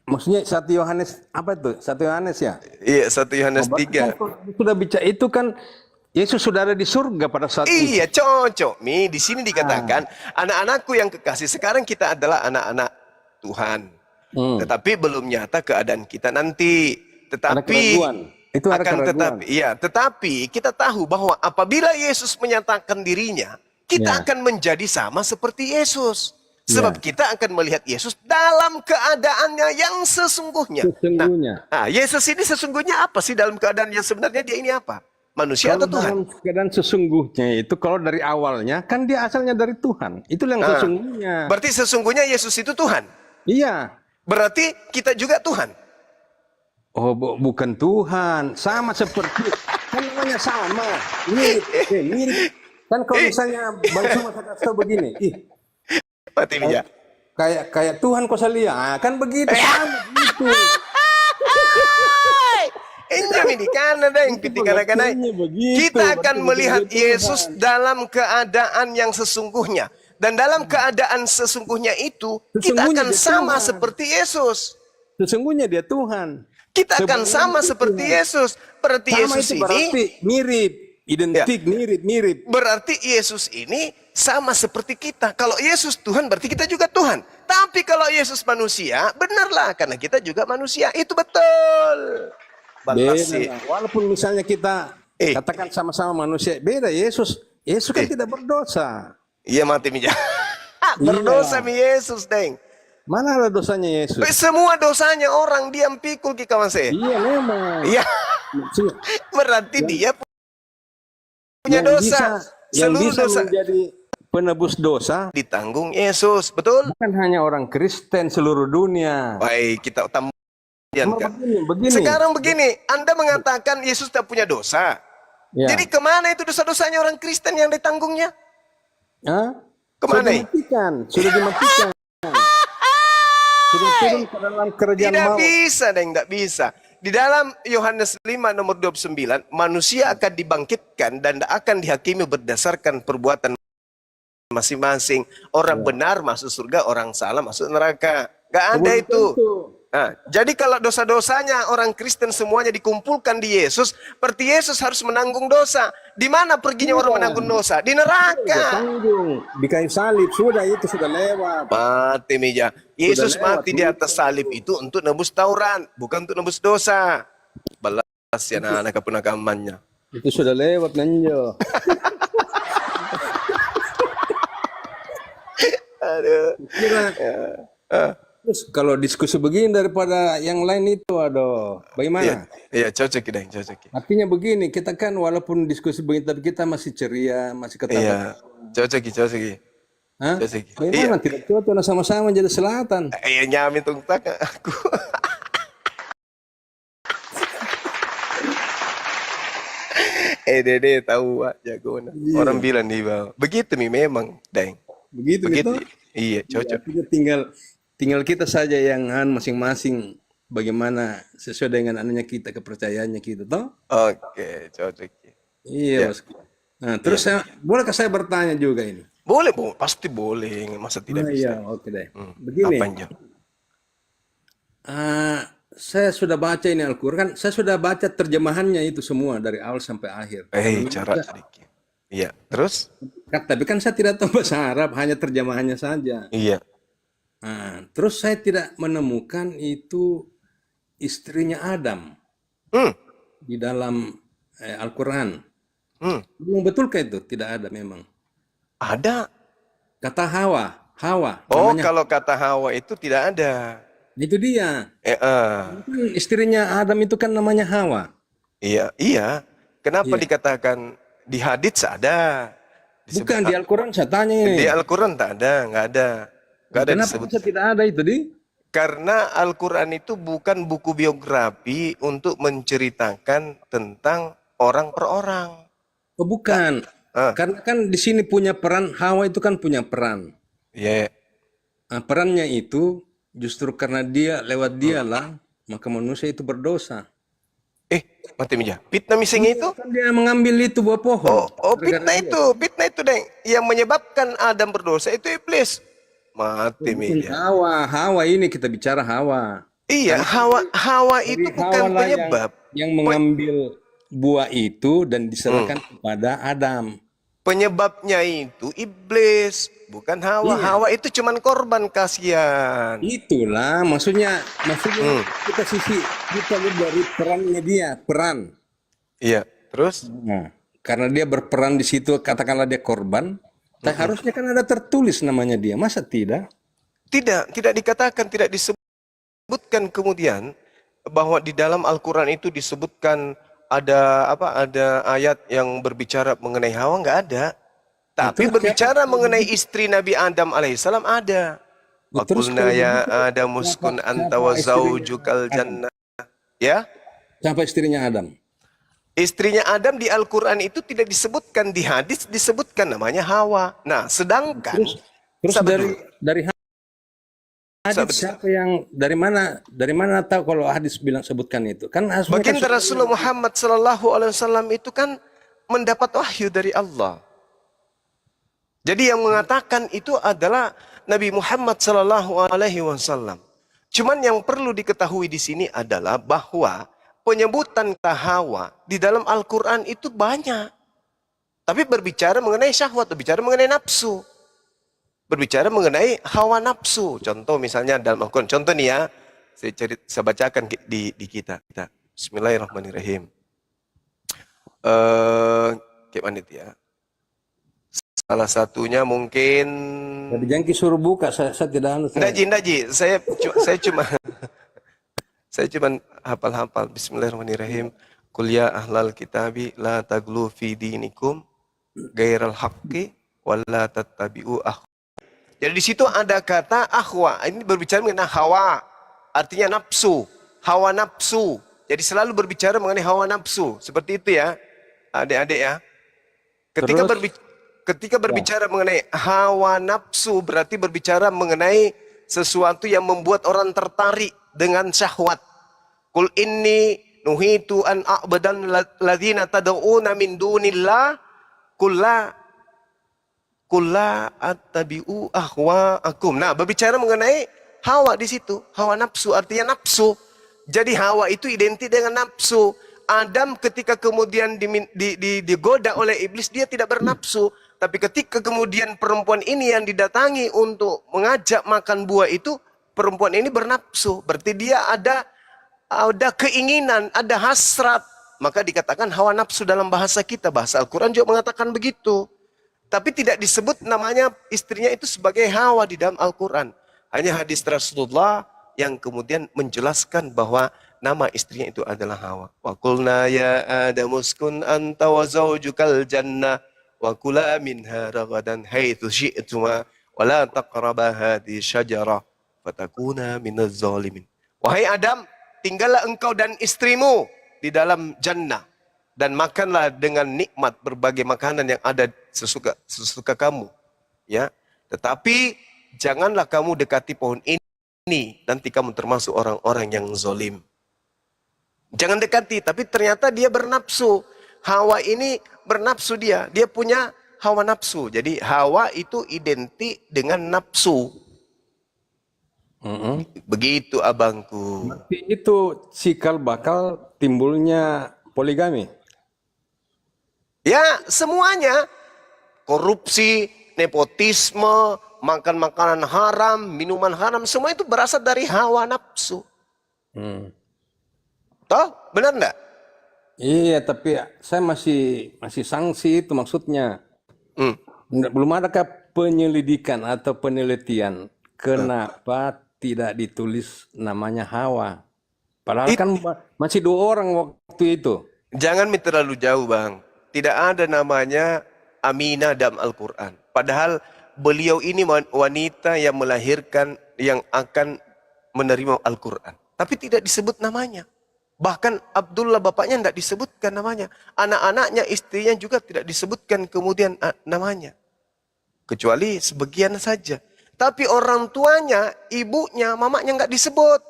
Maksudnya 1 Yohanes apa itu? 1 Yohanes ya? Iya, 1 Yohanes 3. Sudah bicara itu kan Yesus sudah ada di surga pada saat itu. Iya, cocok. Mi, di sini dikatakan, anak-anakku yang kekasih, sekarang kita adalah anak-anak Tuhan. Tetapi belum nyata keadaan kita nanti. Tetapi itu ada keraguan. Tetapi kita tahu bahwa apabila Yesus menyatakan dirinya, kita akan menjadi sama seperti Yesus. Sebab kita akan melihat Yesus dalam keadaannya yang sesungguhnya. Nah, Yesus ini sesungguhnya apa sih dalam keadaan yang sebenarnya dia ini apa? Manusia atau Tuhan? Dalam keadaan sesungguhnya itu kalau dari awalnya kan dia asalnya dari Tuhan. Itu yang sesungguhnya. Berarti sesungguhnya Yesus itu Tuhan. Iya. Berarti kita juga Tuhan. Oh, bukan Tuhan. Sama seperti kan namanya sama. Mirip. Kan kalau misalnya Bang Suma kata begini, Mati bija. Kayak Tuhan kau salia, kan begitu sama gitu. Ini di Kanada yang pitikana-kana. Kita akan melihat Yesus dalam keadaan yang sesungguhnya. Dan dalam keadaan sesungguhnya itu, kita akan sama seperti Yesus. Sesungguhnya dia Tuhan. Kita akan sama seperti Yesus. Berarti Yesus ini berarti mirip, identik, mirip. Berarti Yesus ini sama seperti kita. Kalau Yesus Tuhan, berarti kita juga Tuhan. Tapi kalau Yesus manusia, benarlah karena kita juga manusia. Itu betul. Beda. Walaupun misalnya kita katakan sama-sama manusia, beda. Yesus kan tidak berdosa. Iya, mati mija. Berdosa mi Yesus, Deng. Mana ada dosanya Yesus? Semua dosanya orang diam pikul ki kawan saya. Iya memang. Iya. Berarti dia punya dosa. Yang bisa menjadi penebus dosa ditanggung Yesus, betul? Bukan hanya orang Kristen seluruh dunia. Baik, kita tambahkan. Begini. Sekarang begini, Anda mengatakan Yesus tak punya dosa. Ya. Jadi kemana itu dosa-dosanya orang Kristen yang ditanggungnya? Kemana? Sudah dimatikan. Sudah turun ke dalam kerajaan Tidak maut. bisa, tidak bisa. Di dalam Yohanes 5 nomor 29, manusia akan dibangkitkan dan akan dihakimi berdasarkan perbuatan masing-masing. Orang benar masuk surga, orang salah masuk neraka. Gak ada itu. Nah, jadi kalau dosa-dosanya orang Kristen semuanya dikumpulkan di Yesus, berarti Yesus harus menanggung dosa. Di mana perginya orang menanggung dosa? Di neraka. Di kayu salib, itu sudah lewat. Mati meja. Yesus mati di atas salib itu untuk nebus tauran, bukan untuk nebus dosa. Balas ya anak kepunakamannya. Itu sudah lewat Nanjo. Aduh. Terus kalau diskusi begini daripada yang lain itu, aduh, bagaimana? Iya, cocok kita, cocok. Artinya begini, kita kan walaupun diskusi begini, tapi kita masih ceria, masih ketawa. Iya, cocok. Hah? Cocok. Bagaimana? Tidak cocok, sama-sama jadi selatan. Iya, nyamin tungtak aku. Dede tahu jago. Orang bilang di bawah. Begitu nih memang, Deng. Begitu. Iya, cocok. Tinggal kita saja yang masing-masing bagaimana sesuai dengan anunya kita, kepercayaannya kita, toh? Oke, cocok. Iya, Bos. Nah, terus bolehkah saya bertanya juga ini? Boleh, pasti boleh. Masa tidak bisa? Iya, oke deh. Begini. Saya sudah baca ini Al-Quran, saya sudah baca terjemahannya itu semua dari awal sampai akhir. Cara sedikit. Iya, terus? Tapi kan saya tidak tahu bahasa Arab, hanya terjemahannya saja. Iya. Nah, terus saya tidak menemukan itu istrinya Adam di dalam Al-Quran. Belum betulkah itu? Tidak ada memang. Ada. Kata Hawa. Oh, namanya. kalau kata Hawa itu tidak ada. Itu dia. Istrinya Adam itu kan namanya Hawa. Iya. Kenapa Iya. dikatakan di hadits ada? Bukan di Al-Quran saya tanya ini. Di Al-Quran tak ada, nggak ada. Nggak ada Kenapa disebut. bisa tidak ada itu di? Karena Al-Quran itu bukan buku biografi untuk menceritakan tentang orang per orang. Oh bukan. Ah. Karena kan di sini punya peran, Hawa itu kan punya peran. Ya, Nah, perannya itu justru karena lewat dialah maka manusia itu berdosa. mati meja. Fitnah mising itu? Kan dia mengambil itu buah pohon. Fitnah itu, Deng. Yang menyebabkan Adam berdosa itu iblis. Mati meja. Hawa ini kita bicara Hawa. Iya, Hawa itu Jadi bukan Hawa lah penyebab. yang mengambil buah itu dan diserahkan kepada Adam. Penyebabnya itu iblis, bukan Hawa. Iya. Hawa itu cuman korban, kasihan. Itulah maksudnya kita lihat dari perannya dia, peran. Iya, terus? Nah, karena dia berperan di situ, katakanlah dia korban, harusnya kan ada tertulis namanya dia, masa tidak? Tidak dikatakan, tidak disebutkan kemudian bahwa di dalam Al-Quran itu disebutkan ada ayat yang berbicara mengenai Hawa, nggak ada. Tapi berbicara mengenai istri Nabi Adam alaihissalam ada. Wa qulna ya Adam uskun anta wa zaujukal jannah. Ya? Siapa istrinya Adam? Istrinya Adam di Al-Quran itu tidak disebutkan, di hadis disebutkan namanya Hawa. Nah, sedangkan Terus sabar dari hadis Sabar. siapa yang dari mana tahu kalau hadis bilang sebutkan itu? Kan baginda Rasulullah Muhammad sallallahu alaihi wasallam itu kan mendapat wahyu dari Allah. Jadi yang mengatakan itu adalah Nabi Muhammad sallallahu alaihi wasallam. Cuman yang perlu diketahui di sini adalah bahwa penyebutan Hawa di dalam Al-Quran itu banyak. Tapi berbicara mengenai syahwat, berbicara mengenai nafsu. Berbicara mengenai hawa nafsu. Contoh misalnya dalam Al-Quran. Contoh nih ya, saya bacakan di kita. Bismillahirrahmanirrahim. Gimana itu ya? Salah satunya mungkin... Jadi jangki suruh buka, saya tidak Ndaji. Saya cuma... Saya cuma hafal-hafal. Bismillahirrahmanirrahim. Qul ya ahlal kitabi la taglu fi dinikum gairal haqqi wa la tattabi'u ahwa. Jadi di situ ada kata ahwa. Ini berbicara mengenai hawa. Artinya nafsu. Hawa nafsu. Jadi selalu berbicara mengenai hawa nafsu. Seperti itu ya. Adik-adik ya. Ketika berbicara mengenai hawa nafsu berarti berbicara mengenai sesuatu yang membuat orang tertarik dengan syahwat. Qul inni nuhitu an a'badan ladzina tad'una min dunillah kulla attabi'u ahwa'akum. Nah, berbicara mengenai hawa di situ, hawa nafsu artinya nafsu. Jadi hawa itu identik dengan nafsu. Adam ketika kemudian digoda oleh iblis dia tidak bernafsu, tapi ketika kemudian perempuan ini yang didatangi untuk mengajak makan buah itu, perempuan ini bernafsu. Berarti dia ada keinginan, ada hasrat. Maka dikatakan hawa nafsu dalam bahasa kita. Bahasa Al-Quran juga mengatakan begitu. Tapi tidak disebut namanya istrinya itu sebagai hawa di dalam Al-Quran. Hanya hadis Rasulullah yang kemudian menjelaskan bahwa nama istrinya itu adalah Hawa. Wa qulna ya Adam uskun anta wa zawjukal jannah wa kula minha ragadan haitsu syi'tuma wa la taqraba hadhihi syajarah fatakuna minaz zalimin. Wahai Adam, tinggallah engkau dan istrimu di dalam jannah dan makanlah dengan nikmat berbagai makanan yang ada sesuka kamu, ya. Tetapi janganlah kamu dekati pohon ini, nanti kamu termasuk orang-orang yang zalim. Jangan dekati, tapi ternyata dia bernafsu. Hawa ini bernafsu dia punya hawa nafsu. Jadi hawa itu identik dengan nafsu. Begitu abangku. Berarti itu cikal bakal timbulnya poligami. Ya, semuanya. Korupsi, nepotisme, makan makanan haram, minuman haram, semua itu berasal dari hawa nafsu. Toh, benar enggak? Iya, tapi saya masih sanksi itu maksudnya. Belum adakah penyelidikan atau penelitian kenapa tidak ditulis namanya Hawa? Padahal kan masih 2 orang waktu itu. Jangan terlalu jauh, Bang. Tidak ada namanya Aminah dalam Al-Quran. Padahal beliau ini wanita yang melahirkan, yang akan menerima Al-Quran. Tapi tidak disebut namanya. Bahkan Abdullah bapaknya tidak disebutkan namanya. Anak-anaknya, istrinya juga tidak disebutkan kemudian namanya. Kecuali sebagian saja. Tapi orang tuanya, ibunya, mamanya nggak disebut.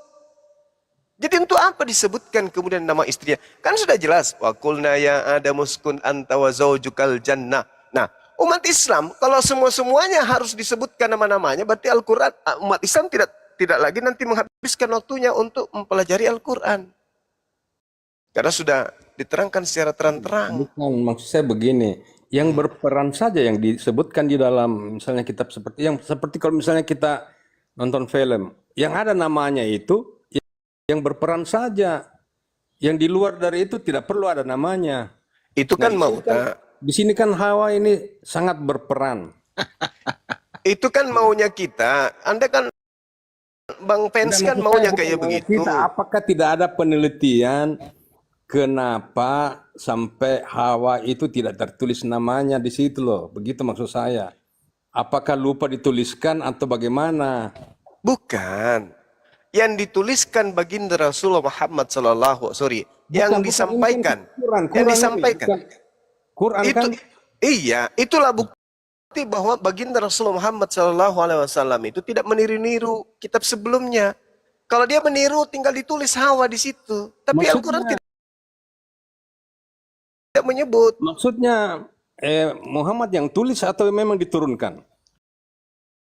Jadi untuk apa disebutkan kemudian nama istrinya? Kan sudah jelas. Wa qulna ya Adamu uskun anta wa zaujukal jannah. Nah, umat Islam kalau semuanya harus disebutkan nama-namanya, berarti Al-Quran, umat Islam tidak lagi nanti menghabiskan waktunya untuk mempelajari Al-Quran. Karena sudah diterangkan secara terang-terang. Bukan, maksud saya begini, yang berperan saja yang disebutkan di dalam misalnya kitab seperti kalau misalnya kita nonton film, yang ada namanya itu yang berperan saja. Yang di luar dari itu tidak perlu ada namanya. Itu kan Di sini kan Hawa ini sangat berperan. Itu kan maunya kita. Anda kan Bang Pens kan maunya kayak begitu. Apakah tidak ada penelitian kenapa sampai Hawa itu tidak tertulis namanya di situ loh? Begitu maksud saya. Apakah lupa dituliskan atau bagaimana? Bukan. Yang dituliskan baginda Rasulullah Muhammad yang disampaikan. Quran itu, kan? Iya, itulah bukti bahwa baginda Rasulullah Muhammad SAW itu tidak meniru-niru kitab sebelumnya. Kalau dia meniru, tinggal ditulis Hawa di situ. Tapi Al-Quran tidak menyebut. Maksudnya Muhammad yang tulis atau memang diturunkan?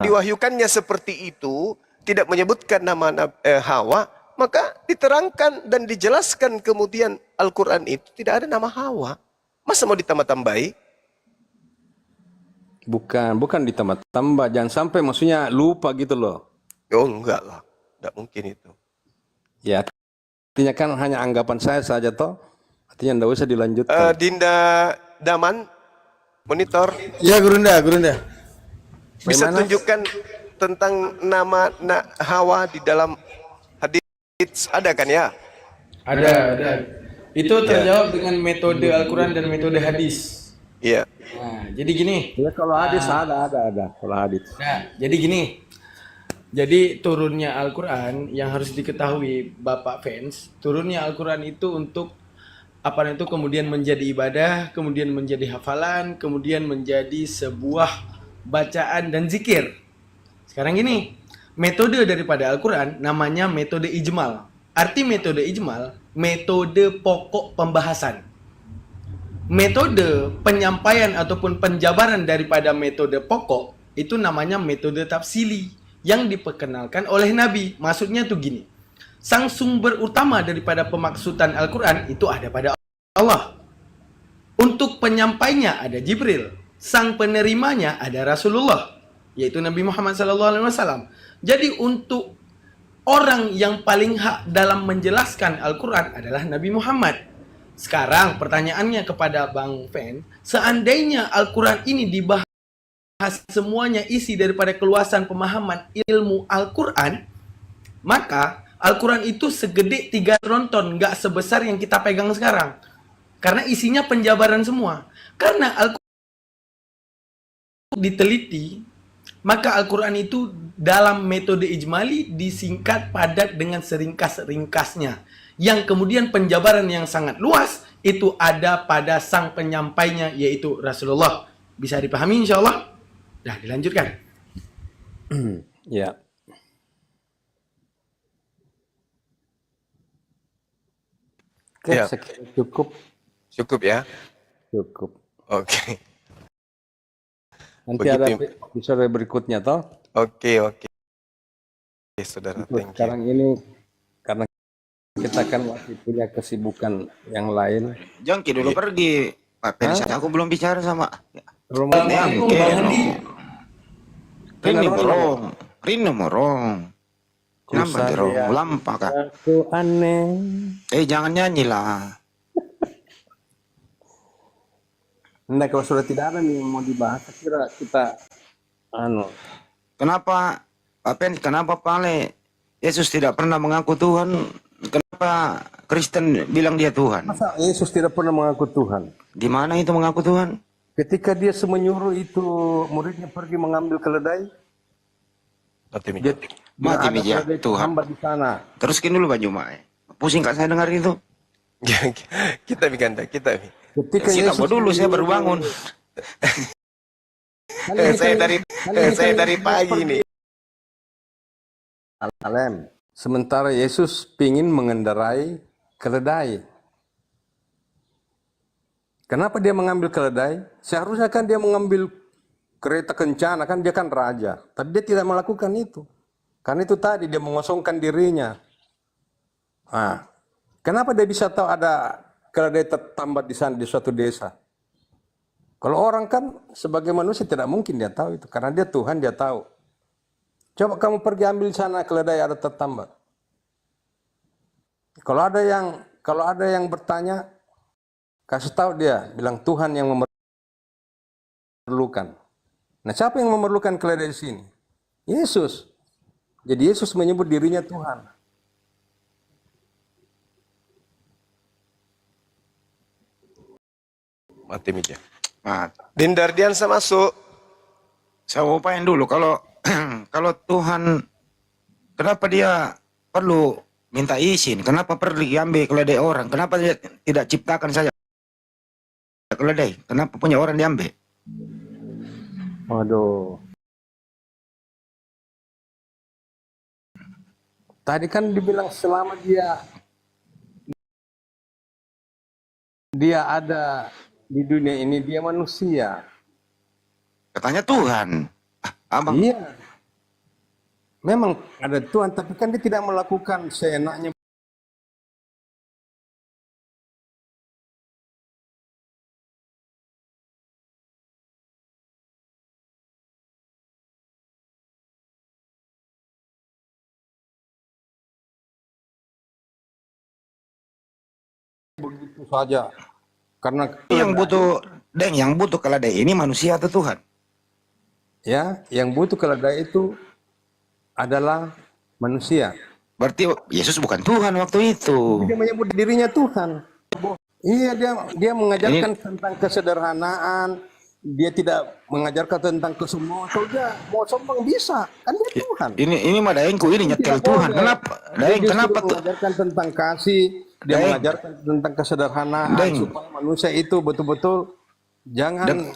Diwahyukannya seperti itu, tidak menyebutkan nama Hawa, maka diterangkan dan dijelaskan kemudian Al-Quran itu tidak ada nama Hawa. Masa mau ditambah-tambahi? Bukan ditambah-tambah. Jangan sampai maksudnya lupa gitu loh. Oh enggak lah, tidak mungkin itu. Ya, artinya kan hanya anggapan saya saja toh. Artinya tidak usah dilanjutkan. Dinda Daman, monitor. Ya, Gurunda. Bisa tunjukkan tentang nama Hawa di dalam hadits, ada kan ya? Ada. Itu terjawab dengan metode Al-Quran dan metode hadis. Iya. Nah, jadi gini. Ya, kalau hadis ada kalau hadis. Nah, jadi gini. Jadi turunnya Al-Quran yang harus diketahui Bapak Fans, turunnya Al-Quran itu untuk kemudian menjadi ibadah, kemudian menjadi hafalan, kemudian menjadi sebuah bacaan dan zikir. Sekarang gini, metode daripada Al-Quran namanya metode ijmal. Arti metode ijmal, metode pokok pembahasan. Metode penyampaian ataupun penjabaran daripada metode pokok itu namanya metode tafsili yang diperkenalkan oleh Nabi. Maksudnya tuh gini, sang sumber utama daripada pemaksudan Al-Quran itu ada pada Allah. Untuk penyampainya ada Jibril, sang penerimanya ada Rasulullah, yaitu Nabi Muhammad SAW. Jadi untuk orang yang paling hak dalam menjelaskan Al-Quran adalah Nabi Muhammad. Sekarang pertanyaannya kepada Bang Fen, seandainya Al-Quran ini dibahas semuanya isi daripada keluasan pemahaman ilmu Al-Quran, maka Al-Quran itu segede 3 tronton, nggak sebesar yang kita pegang sekarang. Karena isinya penjabaran semua. Karena Al-Quran diteliti, maka Al-Quran itu dalam metode ijmali disingkat padat dengan seringkas-ringkasnya. Yang kemudian penjabaran yang sangat luas itu ada pada sang penyampainya, yaitu Rasulullah. Bisa dipahami insya Allah? Nah, dilanjutkan. Ya. Oke, Ya. cukup. Cukup ya? Cukup. Oke. Nanti Begitu. ada episode berikutnya toh. Oke. Saudara, Untuk thank you. sekarang ini karena kita kan masih punya kesibukan yang lain. Jongki dulu pergi. Pak Pensi, aku belum bicara sama. Assalamualaikum Bang Andi. Rino morong. Kenapa dirong? Lampa kak. Aku aneh. Jangan nyanyi lah. Nah, kalau sudah tidak ada nih yang mau dibahas, kira kita Kenapa Pak Pensi, kenapa Pale Yesus tidak pernah mengaku Tuhan? Kenapa Kristen bilang dia Tuhan? Masa Yesus tidak pernah mengaku Tuhan? Di mana itu mengaku Tuhan? Ketika dia menyuruh itu muridnya pergi mengambil keledai, Mati ada meja keledai Tuhan. terhambat di sana. Teruskin dulu Bang Juma. Pusing kak saya dengar itu. Kita Ganda, kita. Ketika Sita dulu saya baru bangun. Saya dari pagi nih. Alem. Sementara Yesus ingin mengendarai keledai. Kenapa dia mengambil keledai? Seharusnya kan dia mengambil kereta kencana, kan dia kan raja. Tapi dia tidak melakukan itu. Karena itu tadi dia mengosongkan dirinya. Nah, kenapa dia bisa tahu ada keledai tertambat di sana di suatu desa? Kalau orang kan sebagai manusia tidak mungkin dia tahu itu. Karena dia Tuhan, dia tahu. Coba kamu pergi ambil sana keledai ada tertambat. Kalau ada yang bertanya, kasih tahu dia, bilang Tuhan yang memerlukan. Nah, siapa yang memerlukan keledai di sini? Yesus. Jadi Yesus menyebut dirinya Tuhan. Mati meja. Nah, Dindardiansa masuk. saya upayain dulu kalau kalau Tuhan, kenapa dia perlu minta izin? Kenapa perlu diambil keledai orang? Kenapa dia tidak ciptakan saja keledai? Kenapa punya orang diambil? Waduh. Tadi kan dibilang selama dia ada di dunia ini, dia manusia. Katanya Tuhan. Abang. Iya. Memang ada Tuhan, tapi kan dia tidak melakukan seenaknya. Begitu saja. Karena yang butuh keledai ini manusia atau Tuhan? ya, yang butuh keledai itu adalah manusia. Berarti Yesus bukan Tuhan waktu itu. Dia menyebut dirinya Tuhan. Iya, dia mengajarkan tentang kesederhanaan. Dia tidak mengajarkan tentang kesombongan. Kalau dia mau sombong bisa, kan dia Tuhan. Ini mah daengku ini nyetel Tuhan. Kenapa? Daeng kenapa tuh? Mengajarkan tentang kasih, dia mengajarkan tentang kesederhanaan supaya manusia itu betul-betul jangan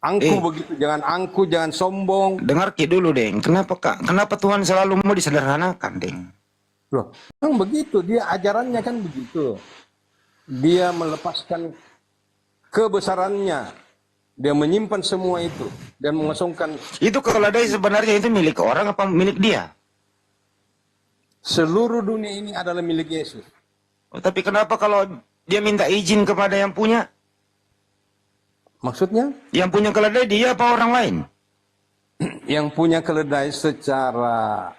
angku begitu, jangan angku, jangan sombong. Dengar Ki dulu, Deng. Kenapa Tuhan selalu mau disederhanakan, Deng? Loh, memang begitu, dia ajarannya kan begitu. Dia melepaskan kebesarannya. Dia menyimpan semua itu dan mengosongkan. Itu keledai sebenarnya itu milik orang apa milik dia? Seluruh dunia ini adalah milik Yesus. Oh, tapi kenapa kalau dia minta izin kepada yang punya? Maksudnya? Yang punya keledai dia apa orang lain? Yang punya keledai secara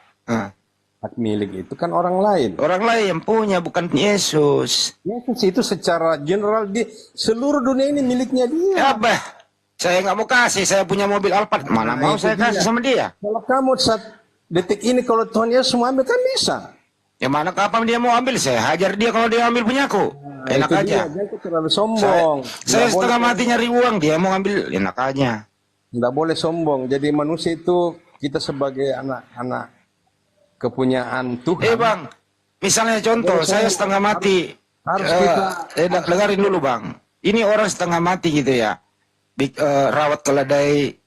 hak milik itu kan orang lain. Orang lain yang punya, bukan Yesus. Yesus itu secara general di seluruh dunia ini miliknya dia. Ya, bah. Saya nggak mau kasih, saya punya mobil Alphard. Mana mau saya kasih sama dia? Kalau kamu saat detik ini kalau Tuhan Yesus mau ambil kan bisa. Ya mana kapan dia mau ambil? Saya hajar dia kalau dia ambil punyaku. Enak aja. Dia terlalu sombong. Saya setengah mati nyari uang, dia mau ambil, enak aja. Nggak boleh sombong. Jadi manusia itu kita sebagai anak-anak kepunyaan Tuhan. Bang, misalnya contoh, saya setengah mati. Harus kita dengarin dulu bang. Ini orang setengah mati gitu ya. Rawat keledai,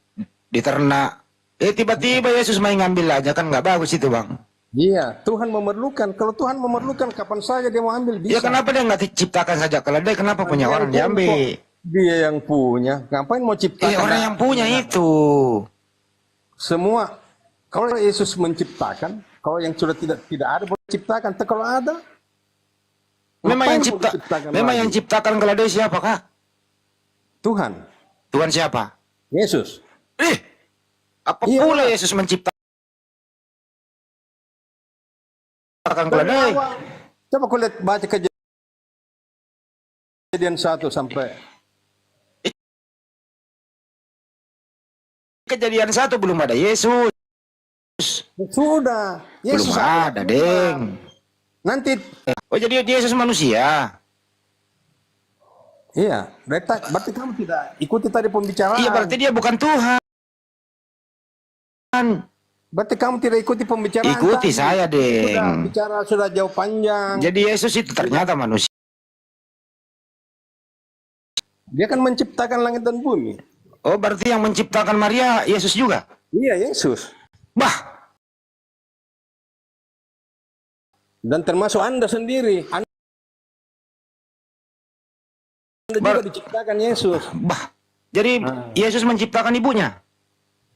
diternak. Tiba-tiba Yesus main ngambil aja, kan nggak bagus itu bang. Iya, Tuhan memerlukan. Kalau Tuhan memerlukan, kapan saja dia mau ambil bisa. Ya kenapa dia nggak diciptakan saja keledai? Kenapa punya orang diambil? Dia yang punya. Ngapain mau ciptakan? Orang yang punya itu. Semua. Kalau Yesus menciptakan, kalau yang sudah tidak ada boleh ciptakan. Kalau ada, memang yang ciptakan keledai siapa kak? Tuhan. Tuhan siapa? Yesus. Apa pula Yesus menciptakan keledai? Coba kau lihat, baca Kejadian 1 sampai. Kejadian 1 belum ada Yesus. Sudah. Yesus belum ada, Deng. Nanti Oh, jadi dia Yesus manusia. iya, berarti kamu tidak ikuti tadi pembicaraan. Iya, berarti dia bukan Tuhan. Berarti kamu tidak ikuti pembicaraan. Ikuti tadi. saya, Deng. Sudah bicara sudah jauh panjang. Jadi Yesus itu ternyata manusia. Dia kan menciptakan langit dan bumi. Oh, berarti yang menciptakan Maria Yesus juga? Iya, Yesus. Bah, Dan termasuk Anda sendiri. Anda juga diciptakan Yesus. bah. Jadi Yesus menciptakan ibunya?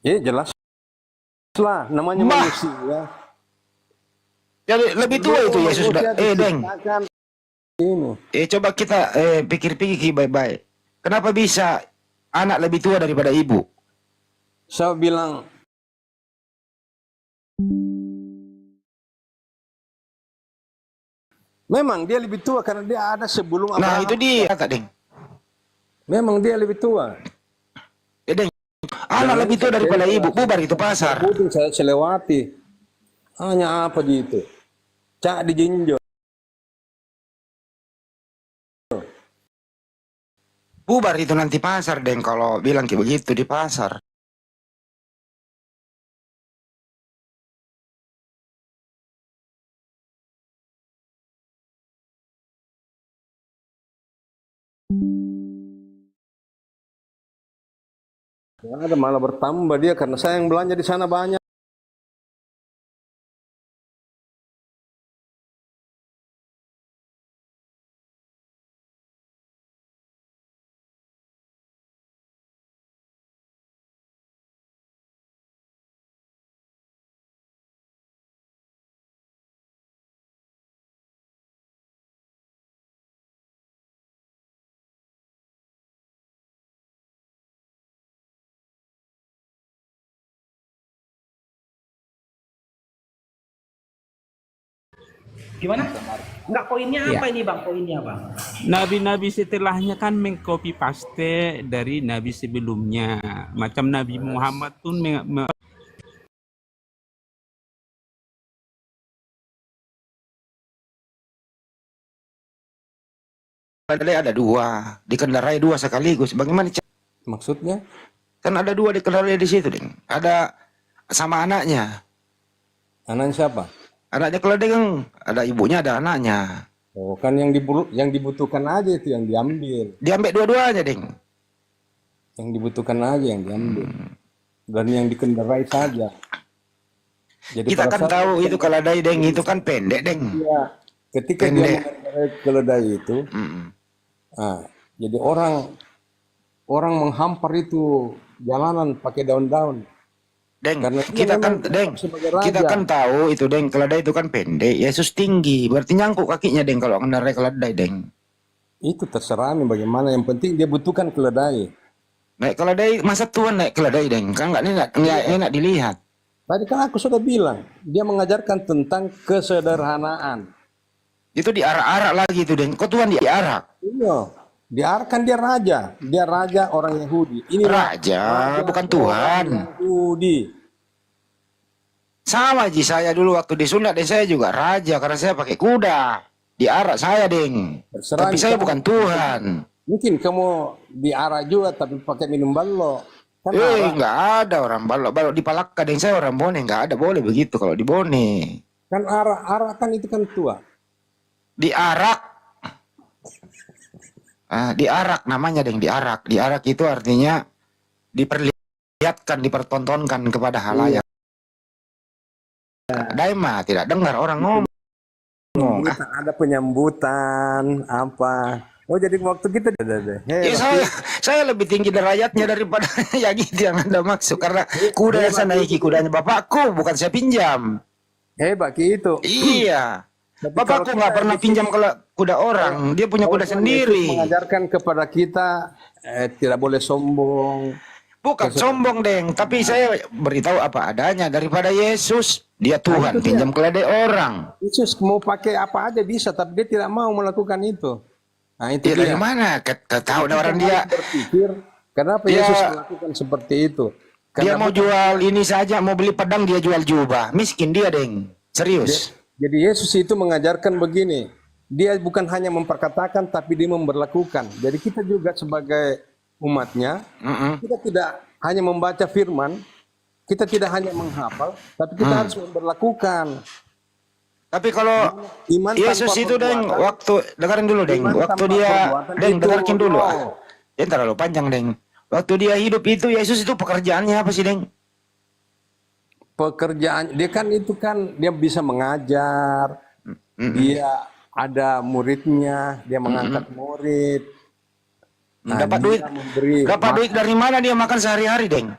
Ya jelas lah, namanya Bah. manusia. Jadi lebih tua itu Yesus. Deng. Diciptakan ini. Coba kita pikir-pikir baik-baik. Kenapa bisa anak lebih tua daripada ibu? Saya bilang memang dia lebih tua karena dia ada sebelum Nah, Abraham. itu dia, Kak Deng. Memang dia lebih tua. Deng. Anak lebih tua daripada ibu. Bubar itu pasar. Itu saya selewati. Hanya apa gitu? Cak dijinjau. Bubar itu nanti pasar, Deng. Kalau bilang kayak begitu di pasar. Nggak ada, malah bertambah dia karena saya yang belanja di sana banyak. Gimana? Enggak, poinnya apa ini Bang? Poinnya Bang? Nabi-nabi setelahnya kan mengcopy paste dari nabi sebelumnya. Macam Nabi Muhammad pun Ada dua, dikendarai dua sekaligus. Bagaimana? Maksudnya? Kan ada dua dikendarai di situ, Deng. Ada sama anaknya. Anaknya siapa? Anaknya keledai kan ada ibunya, ada anaknya. Oh, kan yang dibutuhkan aja itu yang diambil. Diambil dua-duanya, Deng. Yang dibutuhkan aja yang diambil. Dan yang dikendarai saja. Jadi Kita kan tahu itu keledai, Deng, itu kan pendek, Deng. Iya. Ketika Pendek. dia mengendarai keledai itu, jadi orang menghampar itu jalanan pakai daun-daun. Deng, Karena kita kan, memang Deng, sebagai kita raja. kan tahu itu, Deng, keledai itu kan pendek, Yesus tinggi, berarti nyangkut kakinya, Deng, kalau mengendarai keledai, Deng. Itu terserah nih bagaimana. Yang penting dia butuhkan keledai. Naik keledai, masa Tuhan naik keledai, Deng? Kan nggak enak dilihat. Tadi kan aku sudah bilang, dia mengajarkan tentang kesederhanaan. Itu diarak-arak lagi itu, Deng. Kok Tuhan diarak? Iya, diarahkan dia raja orang Yahudi. Ini Raja, bukan Tuhan. Yahudi. Sama Ji, saya dulu waktu di Sunda, Deng, saya juga raja karena saya pakai kuda. Diarak saya, Deng. Terserah Tapi saya kamu. bukan Tuhan. Mungkin kamu diarah juga tapi pakai minum balok. Kan Nggak ada orang balok di Palaka, Deng. Saya orang Bone, nggak ada, boleh begitu kalau di Bone. kan arah kan itu kan tua. Diarak. Diarak namanya, Deng, diarak. Diarak itu artinya diperlihatkan, dipertontonkan kepada halayak. Daima tidak dengar orang ngomong. Ada penyambutan apa. Oh jadi waktu kita Ya, saya lebih tinggi derajatnya daripada ya gitu yang Anda maksud. Karena kuda yang saya naiki kudanya bapakku, bukan saya pinjam. Hebat itu. Iya. Bapakku nggak pernah pinjam kuda orang. Dia punya kuda sendiri. Mengajarkan kepada kita tidak boleh sombong. Bukan sombong, Deng. Tapi saya beritahu apa adanya daripada Yesus. Dia Tuhan, pinjam keledai orang. Yesus mau pakai apa aja bisa, tapi dia tidak mau melakukan itu. Nah itu Dari mana? Tahu orang dia berpikir kenapa Yesus melakukan seperti itu? Dia mau jual ini saja, mau beli pedang dia jual jubah. Miskin dia, Deng. Serius. Jadi Yesus itu mengajarkan begini, dia bukan hanya memperkatakan tapi dia memberlakukan. Jadi kita juga sebagai umatnya, kita tidak hanya membaca firman, kita tidak hanya menghafal, tapi kita harus memberlakukan. Tapi kalau Iman Yesus tanpa itu Deng, perbuatan, waktu dengerin dulu Deng, iman waktu tanpa dia perbuatan Deng itu dengarkan dulu. bodoh. Ya terlalu panjang Deng. Waktu dia hidup itu Yesus itu pekerjaannya apa sih Deng? Pekerjaan dia kan itu kan dia bisa mengajar, dia ada muridnya, dia mengangkat murid. Nah, Dapat dia duit. memberi Dapat duit dari mana dia makan sehari-hari Deng?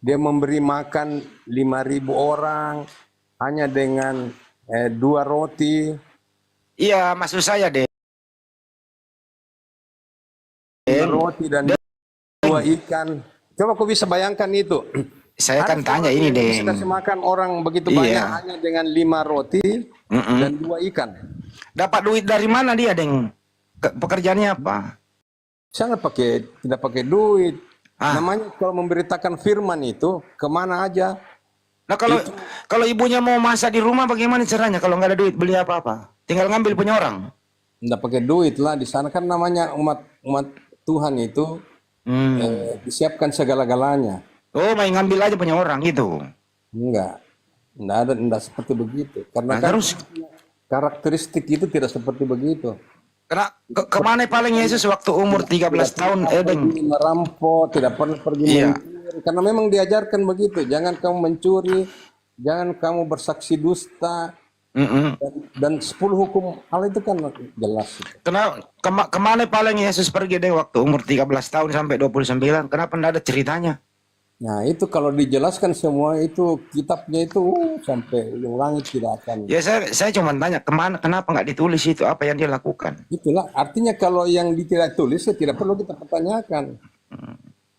dia memberi makan 5.000 orang hanya dengan 2 roti. Iya, maksud saya Deng. 2 roti dan 2 ikan. Coba kau bisa bayangkan itu. Saya kan Ada tanya seorang ini yang bisa Deng. kasih makan orang begitu Iya. banyak hanya dengan 5 roti dan 2 ikan. Dapat duit dari mana dia Deng? Pekerjaannya apa? Sangat tidak pakai duit. Ah. Namanya kalau memberitakan firman itu kemana aja. Nah kalau ibunya mau masak di rumah bagaimana caranya kalau nggak ada duit beli apa-apa? Tinggal ngambil punya orang. Nggak pakai duit lah, di sana kan namanya umat Tuhan itu disiapkan segala-galanya. Oh, main ngambil aja punya orang gitu. Enggak ada, enggak seperti begitu. Karena Nah, kan terus karakteristik itu tidak seperti begitu. kemana paling Yesus waktu umur 13 tahun Deng? Pergi merampok, tidak pernah pergi Iya. mencuri. Karena memang diajarkan begitu. Jangan kamu mencuri, jangan kamu bersaksi dusta. Dan 10 hukum Allah itu kan jelas. Kemana paling Yesus pergi Deng waktu umur 13 tahun sampai 29? Kenapa enggak ada ceritanya? Nah itu kalau dijelaskan semua itu kitabnya itu sampai langit tidak akan. Ya saya cuma tanya kenapa nggak ditulis itu apa yang dia lakukan? Itulah artinya kalau yang tidak tulis ya tidak perlu kita pertanyakan.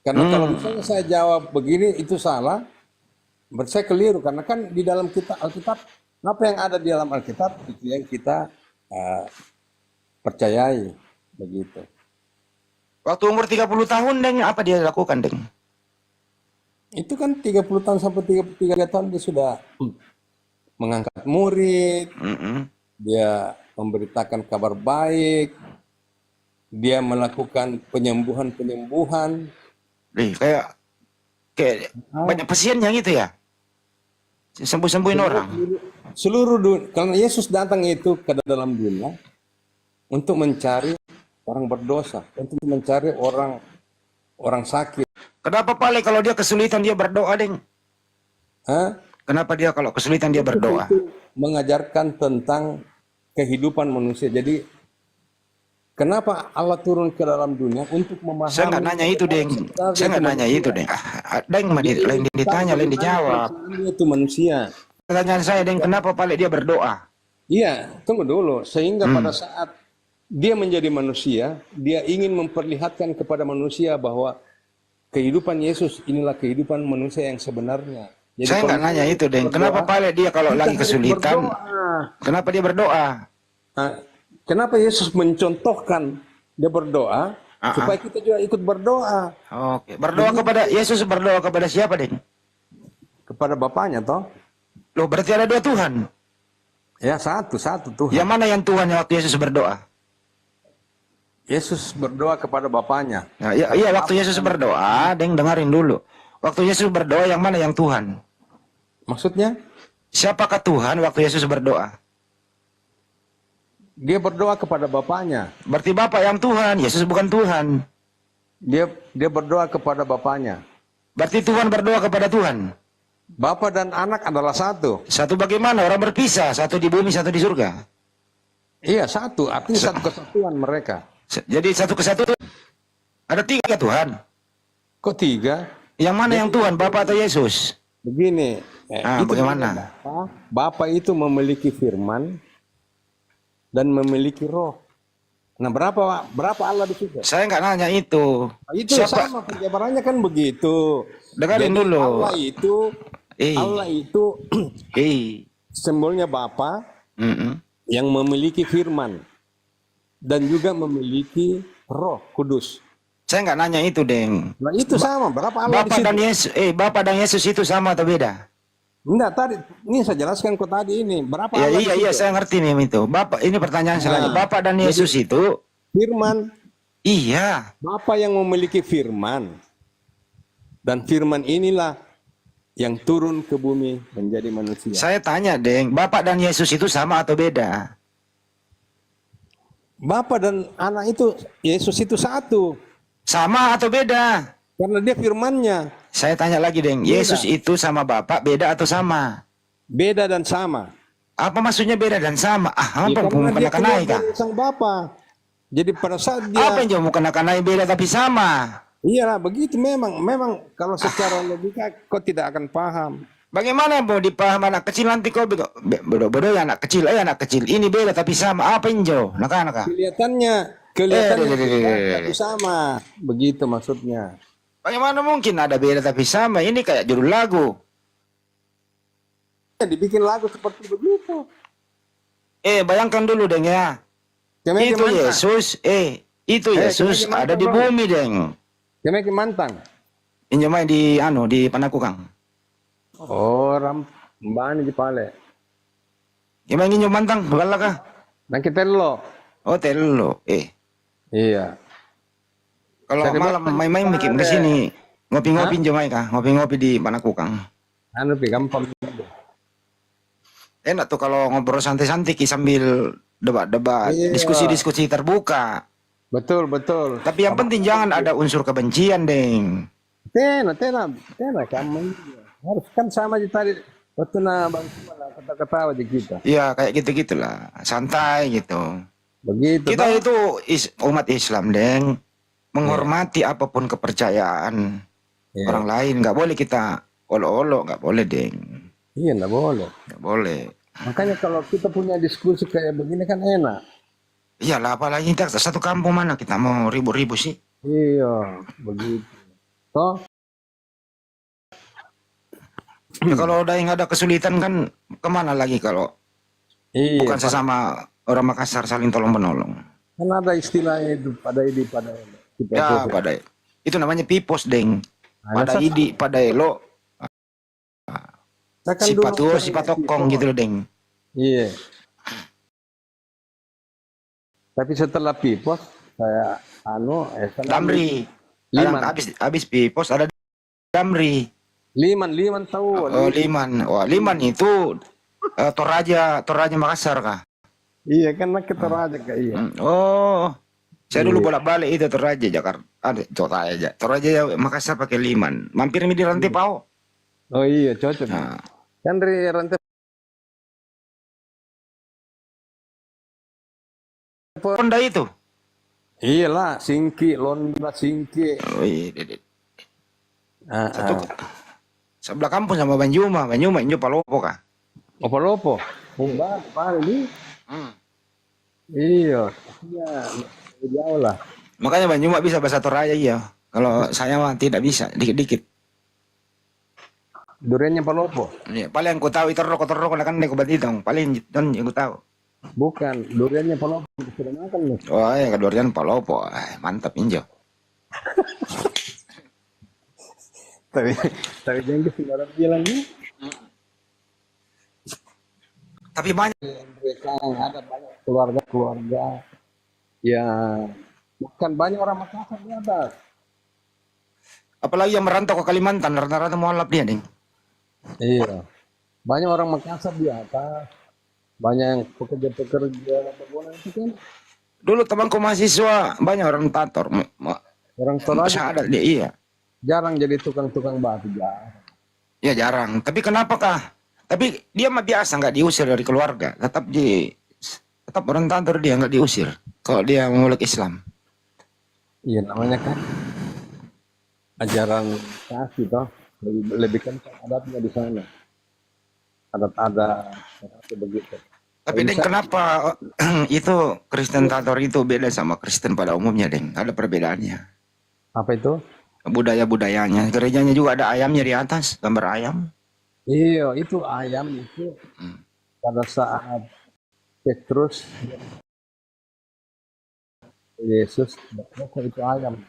Karena kalau misalnya saya jawab begini itu salah, saya keliru karena kan di dalam Alkitab apa yang ada di dalam Alkitab itu yang kita percayai begitu. Waktu umur 30 tahun Deng apa dia lakukan Deng? Itu kan 30 tahun sampai 33 tahun dia sudah mengangkat murid, dia memberitakan kabar baik, dia melakukan penyembuhan. Kayak banyak pasiennya gitu ya? Sembuh-sembuhin orang. Seluruh dunia, karena Yesus datang itu ke dalam dunia untuk mencari orang berdosa, untuk mencari orang sakit. Kenapa paling kalau dia kesulitan dia berdoa Deng? Kenapa dia kalau kesulitan dia berdoa? Itu mengajarkan tentang kehidupan manusia. Jadi kenapa Allah turun ke dalam dunia untuk memahami? Saya nggak nanya itu Deng. Saya nggak nanya itu Deng. Deng lain ditanya, lain dijawab. Itu manusia. Pertanyaan saya Deng, kenapa paling dia berdoa? Iya, tunggu dulu. Sehingga pada saat dia menjadi manusia, dia ingin memperlihatkan kepada manusia bahwa kehidupan Yesus inilah kehidupan manusia yang sebenarnya. Jadi Saya nggak nanya itu Deng. Kenapa paling dia kalau lagi kesulitan? Kenapa dia berdoa? Kenapa Yesus mencontohkan dia berdoa supaya kita juga ikut berdoa? Oke, berdoa kepada Yesus, berdoa kepada siapa Deng? Kepada Bapaknya toh? Loh, berarti ada 2 Tuhan. Ya satu Tuhan. Yang mana yang Tuhan waktu Yesus berdoa? Yesus berdoa kepada Bapaknya. Nah, iya waktu Yesus berdoa, Deng dengerin dulu. Waktu Yesus berdoa yang mana yang Tuhan? Maksudnya? Siapakah Tuhan waktu Yesus berdoa? Dia berdoa kepada Bapaknya. Berarti Bapak yang Tuhan, Yesus bukan Tuhan. Dia berdoa kepada Bapaknya. Berarti Tuhan berdoa kepada Tuhan. Bapa dan anak adalah satu. Satu bagaimana? Orang berpisah, satu di bumi, satu di surga. Iya satu, artinya satu kesatuan mereka. Jadi satu kesatuan. Ada 3 Tuhan. Kok 3? Yang mana yang Tuhan, Bapa atau Yesus? Begini. Itu bagaimana? Bapa itu memiliki firman dan memiliki roh. Nah berapa Allah di situ? Saya nggak nanya itu. Itu sama penjabarannya kan begitu. Dengarin dulu. Allah itu simbolnya Bapa yang memiliki firman dan juga memiliki Roh Kudus. Saya nggak nanya itu, Deng. Nah itu sama. Berapa Allah di situ? Bapak dan Yesus itu sama atau beda? Enggak, tadi ini saya jelaskan kok tadi ini berapa Ya, Allah di iya, situ? saya ngerti nih itu. Bapak, ini pertanyaan selanjutnya. Nah, Bapak dan Yesus itu, Firman, iya. Bapa yang memiliki firman. Dan firman inilah yang turun ke bumi menjadi manusia. Saya tanya, Deng, Bapak dan Yesus itu sama atau beda? Bapa dan anak itu, Yesus itu satu. Sama atau beda? Karena dia firmannya. Saya tanya lagi, Deng. Beda. Yesus itu sama Bapak beda atau sama? Beda dan sama. Apa maksudnya beda dan sama? Ah, Ya, apa karena mau dia kena keluar kah? dari sang Bapa. Jadi pada saat dia... Apa yang mau kena beda tapi sama? Iyalah, begitu memang. Memang kalau secara logika kau tidak akan paham. Bagaimana mau dipaham anak kecil nanti kau bodoh ya anak kecil, anak kecil. Ini beda tapi sama. Apa injo? Naka. Kelihatannya itu sama. Begitu maksudnya. Bagaimana mungkin ada beda tapi sama? Ini kayak judul lagu. Dibikin lagu seperti begitu. Bayangkan dulu, Deng ya. Itu Yesus, itu Yesus ada di bumi, Deng. Kemana Mantang? Injo main di Panakukang. Orang mbani di Pale. Gimana injo Mantang? Bagala kah? Nang Tello. Oh, Tello. Iya. Kalau malam main-main bikin ke sini ngopi-ngopi injo main kah? Ngopi-ngopi di Panakukang. Anu pi gampang. Enak tuh kalau ngobrol santai-santai sambil debat-debat, Iya. diskusi-diskusi terbuka. Betul. Tapi yang penting jangan ada unsur kebencian, Deng. Tena kamu harus kan sama aja tadi waktu bang kata-kata aja kita. Iya, kayak gitu-gitulah. Santai gitu. Begitu. Kita itu umat Islam, Deng. Menghormati apapun kepercayaan orang lain. Nggak boleh kita olok-olok, nggak boleh, Deng. Iya, nggak boleh. Nggak boleh. Makanya kalau kita punya diskusi kayak begini kan enak. Iyalah, apalagi kita satu kampung mana kita mau ribu-ribu sih. Iya, begitu. Toh? Ya, kalau udah nggak ada kesulitan kan kemana lagi kalau bukan sesama orang Makassar saling tolong menolong. Kan ada istilahnya itu pada kita Ya, pada itu namanya pipos, Deng. Pada idi, pada elo, si patuo, si patokong gitu loh, Deng. Iya. Tapi setelah pipos saya Damri. Liman. Habis pipos ada Damri. Liman tahu. Oh, Liman. Wah, Liman itu Toraja Makassar kah? Iya kan kita raja kak iya. Oh. Saya dulu bolak-balik itu Toraja Jakarta. Toraja Makassar pakai Liman. Mampir di Rantai Pau. Oh iya cocok. Nah. Kan dari rantai Honda itu. Iyalah, Singki, Londa Singki. Oh iya. Sebelah kampung sama Banjuma Injo Palopo kah? Lopo. Mbak, ini. Iya, jauh lah. Makanya Banjuma bisa bahasa Toraja iya. Kalau saya mah tidak bisa, dikit-dikit. Duriannya Palopo. Iya, paling yang ku tahu itu rokok kan neko batitong. Paling yang ku tahu. Bukan, duriannya Palopo sudah makan nih. Oh, ya durian Palopo. Mantap Injo. Tapi jangan sembarang bilang nih. Tapi banyak Mereka ada banyak keluarga ya bukan banyak orang Makassar di atas. apalagi yang merantau ke Kalimantan rata-rata mualaf dia, Ding. Iya. Banyak orang Makassar di atas. Banyak yang pekerja perkebunan itu kan. Dulu temanku mahasiswa banyak orang tator. Orang Toraja ada dia, iya. jarang jadi tukang batu, jarang. Ya jarang. Tapi kenapakah? Tapi dia mah biasa nggak diusir dari keluarga. Tetap orang tator dia nggak diusir. Kalau dia memeluk Islam. Iya namanya kan ajaran kasih toh lebih kan adatnya di sana. Adat begitu. Tapi Deng, kenapa itu Kristen tator itu beda sama Kristen pada umumnya, Deng? Ada perbedaannya. Apa itu? Budaya-budayanya. Gerejanya juga ada ayamnya di atas, gambar ayam. Iya, itu ayam itu pada saat Petrus Yesus berkata itu ayam.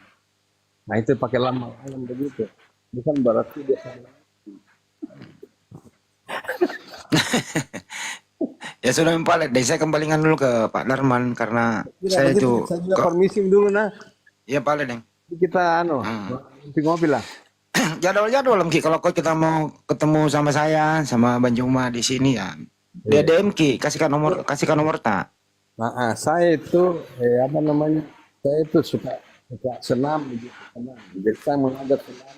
Nah itu pakai lambang ayam begitu. Bukan berarti dia salah. Ya sudah Pak deh, saya kembalikan dulu ke Pak Darman karena saya itu saya juga permisi dulu nah. ya Pak Deng. Kita ngopi lah. Jadwal Ki kalau kita mau ketemu sama saya sama Bang Juma di sini ya. Dia DM Ki, kasihkan nomor tak. Nah, saya itu apa namanya? Saya itu suka senam gitu. Jadi saya mengajar senam.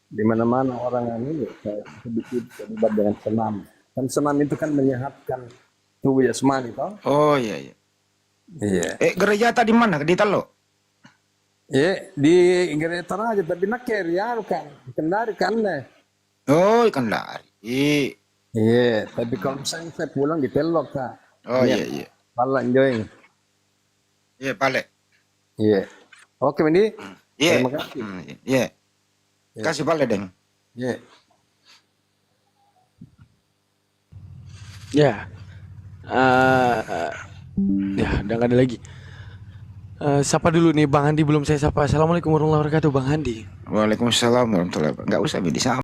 Di mana-mana orang ini saya sedikit terlibat dengan senam. Kan senam itu kan menyehatkan tubuh jasmani, toh? Oh iya. Iya. Gereja tadi mana? Di Talo? Iya, di gereja Taraja tapi nak ya kan. Kendari kan deh. Oh, Kendari. Iya, tapi kalau misalnya saya pulang di Telok, Kak. Oh iya. Pala enjoy. Iya, Pale. Iya. Oke, Mendi. Iya. Terima kasih. Iya. Kasih Pale, Deng. Iya. Ya. Ya, udah nggak ada lagi. Sapa dulu nih Bang Andi, belum saya sapa. Assalamualaikum warahmatullahi wabarakatuh Bang Andi. Waalaikumsalam warahmatullahi wabarakatuh. Enggak usah disapa.